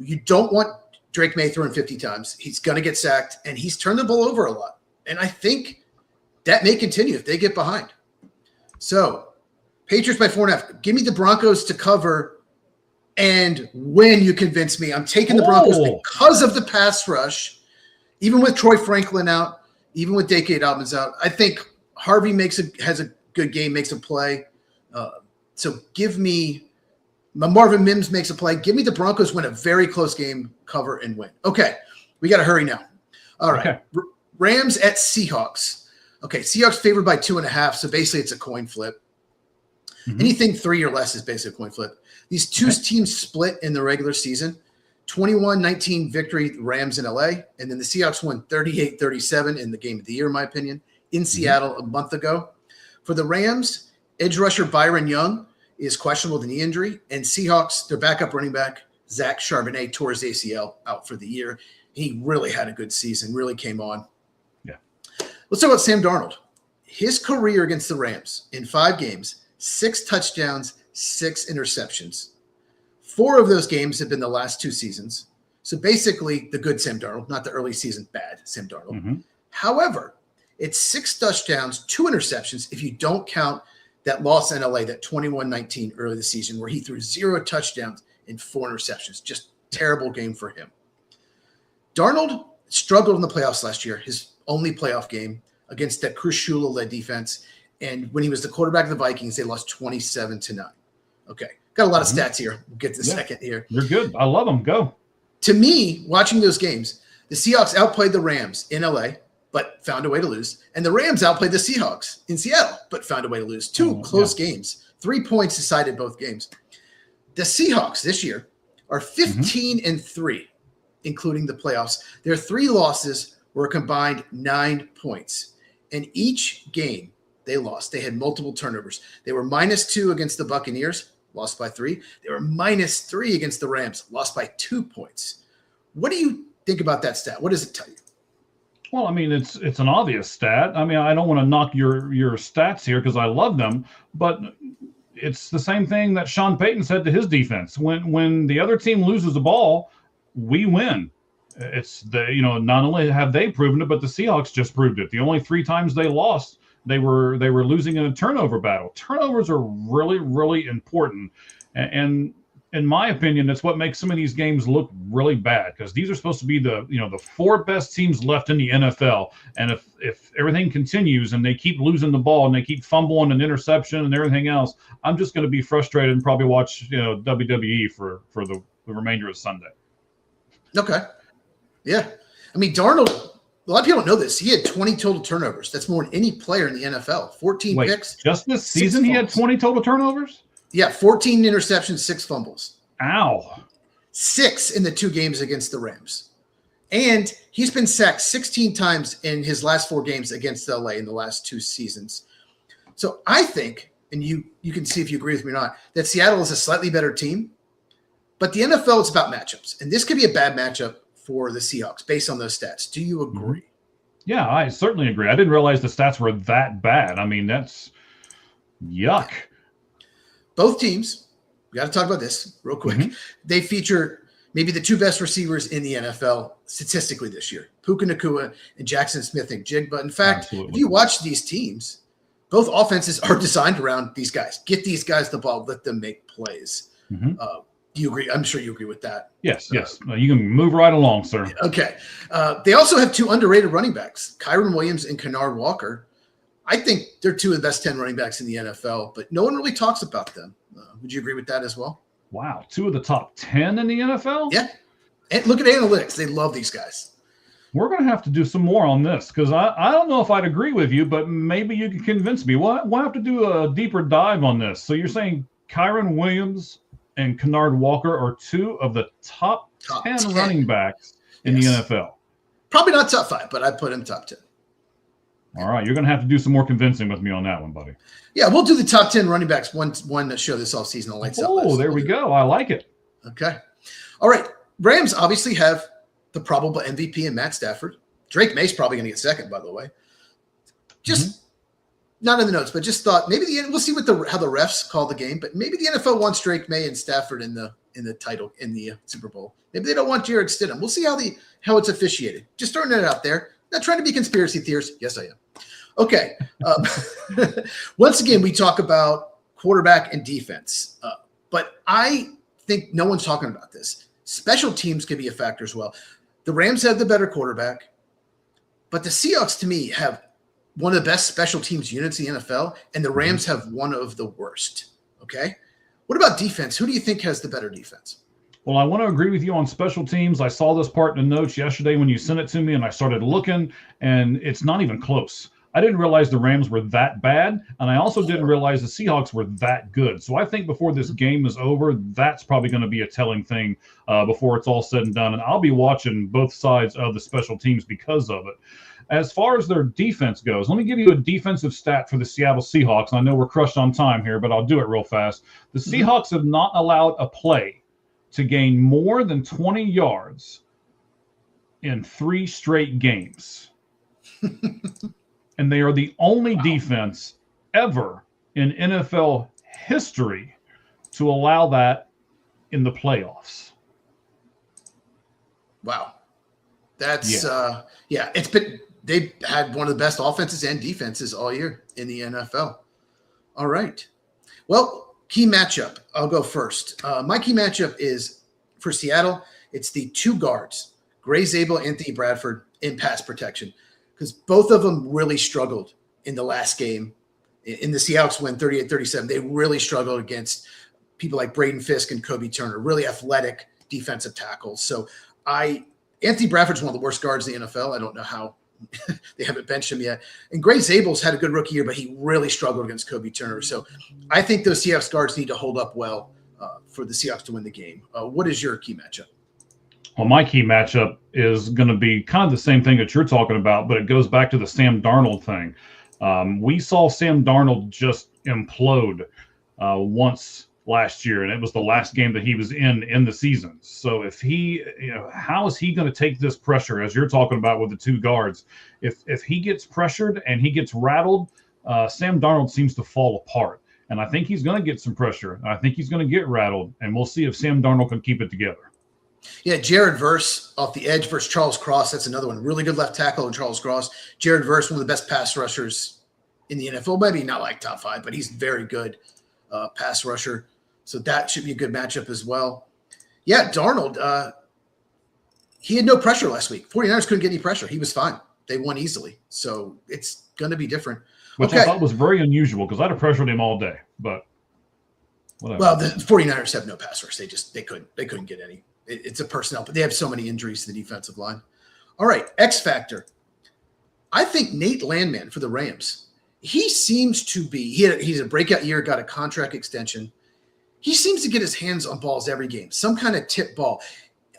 You don't want Drake May throwing 50 times. He's going to get sacked, and he's turned the ball over a lot. And I think that may continue if they get behind. So, Patriots by 4.5. Give me the Broncos to cover, and when you convince me, I'm taking the Broncos because of the pass rush, even with Troy Franklin out, even with Dake Dobbins out. I think Harvey has a good game, makes a play. So give me Marvin Mims makes a play. Give me the Broncos win a very close game, cover and win. Okay, we got to hurry now. All right, okay. Rams at Seahawks. Okay, Seahawks favored by 2.5. So basically, it's a coin flip. Mm-hmm. Anything 3 or less is basically a coin flip. These two teams split in the regular season. 21-19 victory, Rams in LA. And then the Seahawks won 38-37 in the game of the year, in my opinion, in Seattle a month ago. For the Rams, edge rusher Byron Young is questionable with a knee injury. And Seahawks, their backup running back, Zach Charbonnet, tore his ACL out for the year. He really had a good season, really came on. Yeah. Let's talk about Sam Darnold. His career against the Rams in 5 games, 6 touchdowns, 6 interceptions. 4 of those games have been the last 2 seasons. So basically the good Sam Darnold, not the early season bad Sam Darnold. Mm-hmm. However, it's 6 touchdowns, 2 interceptions if you don't count that loss in LA, that 21-19 early this season where he threw 0 touchdowns and 4 interceptions. Just terrible game for him. Darnold struggled in the playoffs last year, his only playoff game against that Chris Shula-led defense. And when he was the quarterback of the Vikings, they lost 27-9. Okay. Got a lot of stats here. We'll get to the second here. You're good. I love them. Go. To me, watching those games, the Seahawks outplayed the Rams in LA, but found a way to lose. And the Rams outplayed the Seahawks in Seattle, but found a way to lose. 2 close games. 3 points decided both games. The Seahawks this year are 15-3, including the playoffs. Their 3 losses were a combined 9 points. And each game they lost, they had multiple turnovers. They were -2 against the Buccaneers, lost by 3. They were -3 against the Rams, lost by 2 points. What do you think about that stat? What does it tell you? Well, I mean, it's an obvious stat. I mean, I don't want to knock your stats here because I love them, but it's the same thing that Sean Payton said to his defense. When the other team loses the ball, we win. It's not only have they proven it, but the Seahawks just proved it. The only 3 times they lost, they were losing in a turnover battle. Turnovers are really, really important, and in my opinion, that's what makes some of these games look really bad, because these are supposed to be the 4 best teams left in the NFL. And if everything continues and they keep losing the ball and they keep fumbling and interception and everything else, I'm just going to be frustrated and probably watch WWE for the remainder of Sunday. Okay. Yeah. I mean, Darnold, a lot of people don't know this. He had 20 total turnovers. That's more than any player in the NFL. 14 picks. Just this season he had 20 total turnovers? Yeah, 14 interceptions, 6 fumbles. Ow. 6 in the 2 games against the Rams. And he's been sacked 16 times in his last 4 games against LA in the last 2 seasons. So I think, and you can see if you agree with me or not, that Seattle is a slightly better team. But the NFL is about matchups. And this could be a bad matchup for the Seahawks based on those stats. Do you agree? Yeah, I certainly agree. I didn't realize the stats were that bad. I mean, that's yuck. Both teams, we got to talk about this real quick. They feature maybe the 2 best receivers in the NFL statistically this year, Puka Nacua and Jackson Smith-Njigba. In fact, if you watch these teams, both offenses are designed around these guys. Get these guys the ball, let them make plays. Do you agree? I'm sure you agree with that. Yes. You can move right along, sir. Okay. They also have 2 underrated running backs, Kyren Williams and Kennard Walker. I think they're 2 of the best 10 running backs in the NFL, but no one really talks about them. Would you agree with that as well? Wow. 2 of the top 10 in the NFL? Yeah. And look at analytics. They love these guys. We're going to have to do some more on this, because I don't know if I'd agree with you, but maybe you can convince me. We'll have to do a deeper dive on this. So you're saying Kyren Williams and Kennard Walker are 2 of the top 10 running backs in the NFL. Probably not top 5, but I'd put in top 10. All right, you're going to have to do some more convincing with me on that one, buddy. Yeah, we'll do the top 10 running backs one show this offseason on Lights Out. Oh, there we go. I like it. Okay. All right. Rams obviously have the probable MVP in Matt Stafford. Drake May's probably going to get second, by the way. Just not in the notes, but just thought maybe we'll see how the refs call the game, but maybe the NFL wants Drake May and Stafford in the title in the Super Bowl. Maybe they don't want Jarrett Stidham. We'll see how it's officiated. Just throwing it out there. Not trying to be conspiracy theorists. Yes, I am. Okay. Once again, we talk about quarterback and defense, but I think no one's talking about this. Special teams can be a factor as well. The Rams have the better quarterback, but the Seahawks, to me, have one of the best special teams units in the NFL, and the Rams have one of the worst. Okay. What about defense? Who do you think has the better defense? Well, I want to agree with you on special teams. I saw this part in the notes yesterday when you sent it to me, and I started looking, and it's not even close. I didn't realize the Rams were that bad, and I also didn't realize the Seahawks were that good. So I think before this game is over, that's probably going to be a telling thing before it's all said and done. And I'll be watching both sides of the special teams because of it. As far as their defense goes, let me give you a defensive stat for the Seattle Seahawks. I know we're crushed on time here, but I'll do it real fast. The Seahawks have not allowed a play to gain more than 20 yards in 3 straight games. And they are the only defense ever in NFL history to allow that in the playoffs. Wow. That's they've had one of the best offenses and defenses all year in the NFL. All right. Well, key matchup. I'll go first. My key matchup is for Seattle. It's the 2 guards, Gray Zabel, Anthony Bradford, in pass protection, because both of them really struggled in the last game. In the Seahawks win 38-37, they really struggled against people like Braden Fisk and Kobe Turner, really athletic defensive tackles. So Anthony Bradford's one of the worst guards in the NFL. I don't know how they haven't benched him yet. And Gray Zabel's had a good rookie year, but he really struggled against Kobe Turner. So I think those Seahawks guards need to hold up well for the Seahawks to win the game. What is your key matchup? Well, my key matchup is going to be kind of the same thing that you're talking about, but it goes back to the Sam Darnold thing. We saw Sam Darnold just implode once last year, and it was the last game that he was in the season. So if how is he going to take this pressure, as you're talking about with the 2 guards? If he gets pressured and he gets rattled, Sam Darnold seems to fall apart. and I think he's going to get some pressure. I think he's going to get rattled, and we'll see if Sam Darnold can keep it together. Yeah, Jared Verse off the edge versus Charles Cross. That's another one. Really good left tackle in Charles Cross. Jared Verse, one of the best pass rushers in the NFL. Maybe not like top 5, but he's very good pass rusher. So that should be a good matchup as well. Yeah, Darnold, he had no pressure last week. 49ers couldn't get any pressure. He was fine. They won easily. So it's going to be different. Which I thought was very unusual because I'd have pressured him all day. But whatever. Well, the 49ers have no pass rush. They couldn't get any. It's a personnel, but they have so many injuries to the defensive line. All right, X Factor. I think Nate Landman for the Rams. He seems to be he's a breakout year, got a contract extension. He seems to get his hands on balls every game, some kind of tip ball.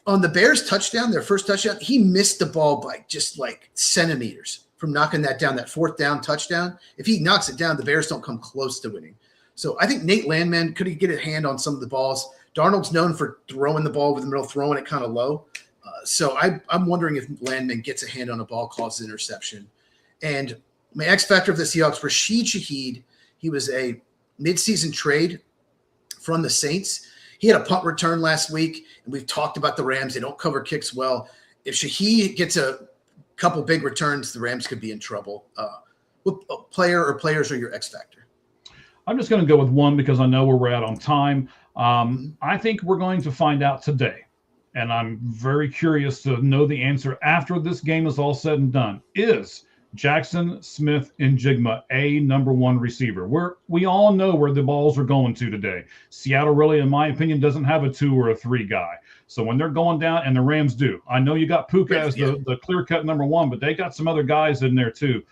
On the Bears touchdown, their first touchdown, he missed the ball by just like centimeters from knocking that down, that 4th down touchdown. If he knocks it down, the Bears don't come close to winning. So I think Nate Landman, could he get a hand on some of the balls? Darnold's known for throwing the ball over the middle, throwing it kind of low. So I'm wondering if Landman gets a hand on a ball, causes interception. And my X factor of the Seahawks, Rashid Shaheed, he was a midseason trade from the Saints. He had a punt return last week, and we've talked about the Rams. They don't cover kicks well. If Shaheed gets a couple big returns, the Rams could be in trouble. What player or players are your X factor? I'm just going to go with one because I know where we're at on time. I think we're going to find out today, and I'm very curious to know the answer after this game is all said and done. Is Jackson Smith-Njigba a number 1 receiver? We all know where the balls are going to today. Seattle really, in my opinion, doesn't have a 2 or a 3 guy. So when they're going down, and the Rams do, I know you got Puka as the clear-cut number 1, but they got some other guys in there too.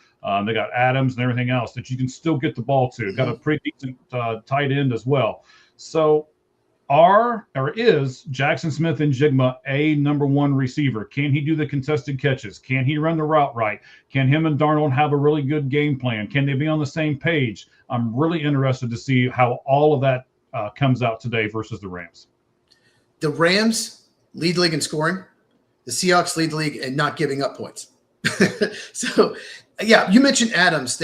They got Adams and everything else that you can still get the ball to. Got a pretty decent tight end as well. So is Jackson Smith-Njigba a number 1 receiver? Can he do the contested catches? Can he run the route right? Can him and Darnold have a really good game plan? Can they be on the same page? I'm really interested to see how all of that comes out today versus the Rams. The Rams lead the league in scoring. The Seahawks lead the league in not giving up points. So, yeah, you mentioned Adams.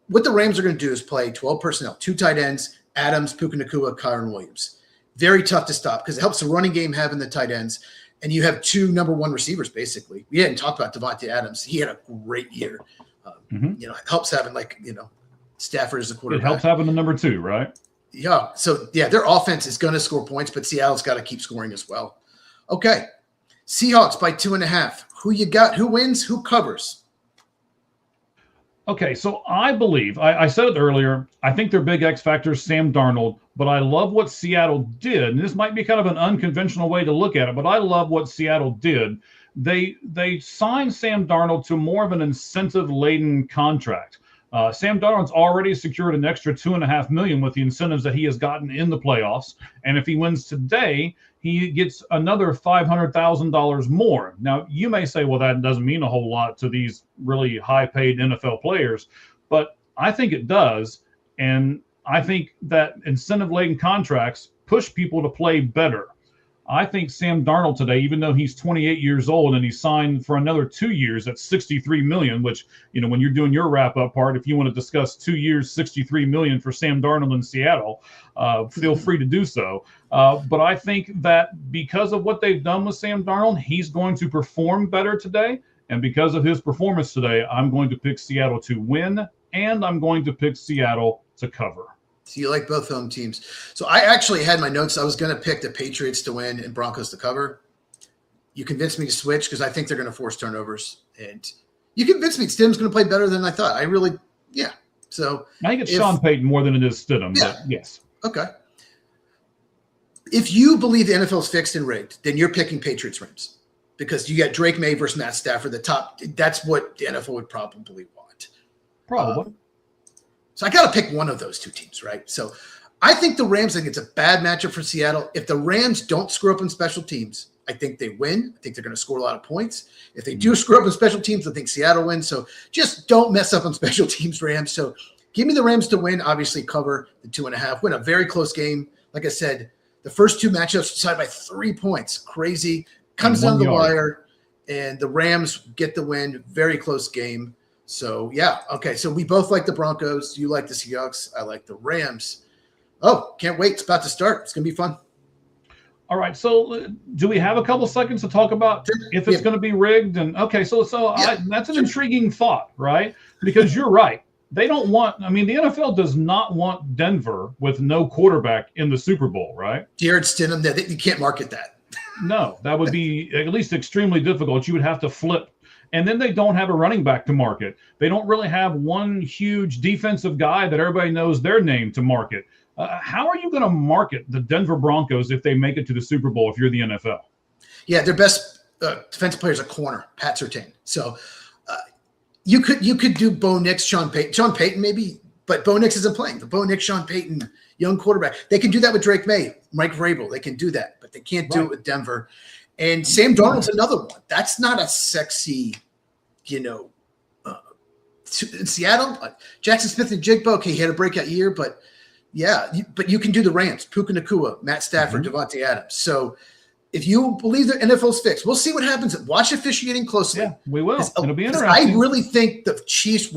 What the Rams are going to do is play 12 personnel, 2 tight ends, Adams, Puka Nacua, Kyron Williams. Very tough to stop because it helps the running game having the tight ends, and you have 2 number 1 receivers basically. We hadn't talked about Devontae Adams. He had a great year. It helps having Stafford as a quarterback. It helps having the number 2, right? Yeah. So their offense is going to score points, but Seattle's got to keep scoring as well. Okay, Seahawks by 2.5. Who you got? Who wins? Who covers? Okay, so I believe, I said it earlier, I think their big X factor is Sam Darnold, but I love what Seattle did. And this might be kind of an unconventional way to look at it, but I love what Seattle did. They signed Sam Darnold to more of an incentive-laden contract. Sam Darnold's already secured an extra $2.5 million with the incentives that he has gotten in the playoffs. And if he wins today, he gets another $500,000 more. Now, you may say, well, that doesn't mean a whole lot to these really high-paid NFL players, but I think it does. And I think that incentive-laden contracts push people to play better. I think Sam Darnold today, even though he's 28 years old and he's signed for another 2 years at $63 million, which, when you're doing your wrap-up part, if you want to discuss 2 years, $63 million for Sam Darnold in Seattle, feel free to do so. But I think that because of what they've done with Sam Darnold, he's going to perform better today. And because of his performance today, I'm going to pick Seattle to win, and I'm going to pick Seattle to cover. So you like both home teams. So I actually had my notes. I was going to pick the Patriots to win and Broncos to cover. You convinced me to switch because I think they're going to force turnovers. And you convinced me Stidham's going to play better than I thought. So I think it's Sean Payton more than it is Stidham, but yes. Okay. If you believe the NFL is fixed and rigged, then you're picking Patriots Rams because you got Drake May versus Matt Stafford, the top. That's what the NFL would probably want. Probably. So I got to pick one of those 2 teams, right? So I think the Rams, I think it's a bad matchup for Seattle. If the Rams don't screw up on special teams, I think they win. I think they're going to score a lot of points. If they do screw up on special teams, I think Seattle wins. So just don't mess up on special teams, Rams. So give me the Rams to win, obviously cover the 2.5, win a very close game. Like I said, the first 2 matchups decided by 3 points. Crazy. Comes down the wire, and the Rams get the win. Very close game. So yeah, okay. So we both like the Broncos. You like the Seahawks. I like the Rams. Oh, can't wait! It's about to start. It's gonna be fun. All right. So, do we have a couple seconds to talk about if it's going to be rigged? And okay, that's an intriguing thought, right? Because you're right. They don't want. I mean, the NFL does not want Denver with no quarterback in the Super Bowl, right? Jared Stidham. You can't market that. No, that would be at least extremely difficult. You would have to flip. And then they don't have a running back to market. They don't really have one huge defensive guy that everybody knows their name to market. How are you going to market the Denver Broncos if they make it to the Super Bowl if you're the NFL? Yeah, their best defensive player is a corner, Pat Surtain. So you could do Bo Nix, Sean Payton maybe, but Bo Nix isn't playing. The Bo Nix, Sean Payton, young quarterback. They can do that with Drake May, Mike Vrabel. They can do that, but they can't do it with Denver. And Sam Darnold's another one. That's not a sexy, in Seattle. Jackson Smith and Jigba, okay, he had a breakout year, but yeah, but you can do the Rams, Puka Nacua, Matt Stafford, Devontae Adams. So if you believe the NFL's fixed, we'll see what happens. Watch officiating closely. Yeah, we will. It'll be interesting. I really think the Chiefs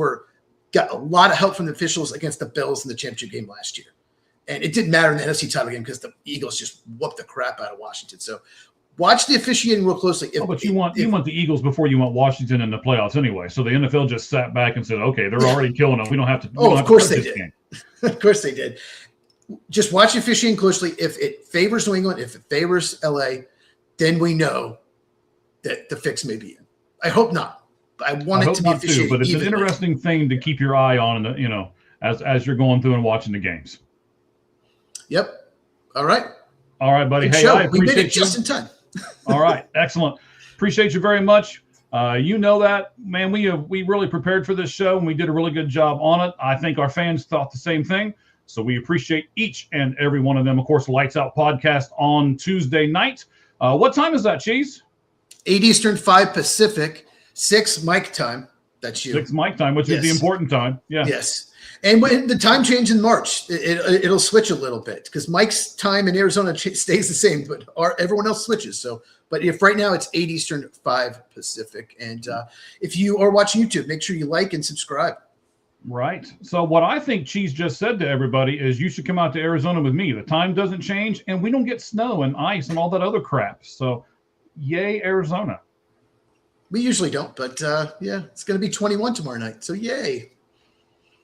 got a lot of help from the officials against the Bills in the championship game last year. And it didn't matter in the NFC title game because the Eagles just whooped the crap out of Washington. So watch the officiating real closely. But you want the Eagles before you want Washington in the playoffs anyway. So the NFL just sat back and said, "Okay, they're already killing them. We don't have to." Of course they did. Of course they did. Just watch the officiating closely. If it favors New England, if it favors LA, then we know that the fix may be in. I hope not. I want it to be officiated. But it's an interesting thing to keep your eye on, as you're going through and watching the games. Yep. All right. All right, buddy. Hey, I appreciate we made it just in time. All right. Excellent. Appreciate you very much. You know that, man, we really prepared for this show and we did a really good job on it. I think our fans thought the same thing. So we appreciate each and every one of them. Of course, Lights Out podcast on Tuesday night. What time is that, Cheese? 8 Eastern, 5 Pacific, 6 Mike time. That's you. 6 Mike time, which is the important time. Yeah. Yes. And when the time change in March, it'll switch a little bit because Mike's time in Arizona stays the same, but everyone else switches. So, but if right now it's 8 Eastern, 5 Pacific. And if you are watching YouTube, make sure you like and subscribe. Right. So what I think Cheese just said to everybody is you should come out to Arizona with me. The time doesn't change and we don't get snow and ice and all that other crap. So yay, Arizona. We usually don't, but it's going to be 21 tomorrow night. So yay.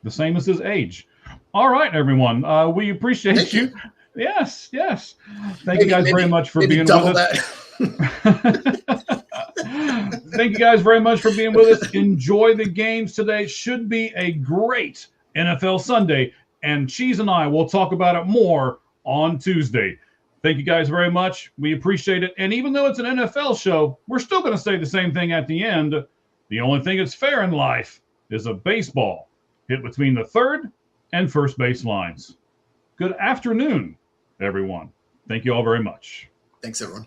The same as his age. All right, everyone. We appreciate you. Yes. Thank you guys very much for being with us. Thank you guys very much for being with us. Enjoy the games today. Should be a great NFL Sunday. And Cheese and I will talk about it more on Tuesday. Thank you guys very much. We appreciate it. And even though it's an NFL show, we're still going to say the same thing at the end. The only thing that's fair in life is a baseball hit between the third and first base lines. Good afternoon, everyone. Thank you all very much. Thanks, everyone.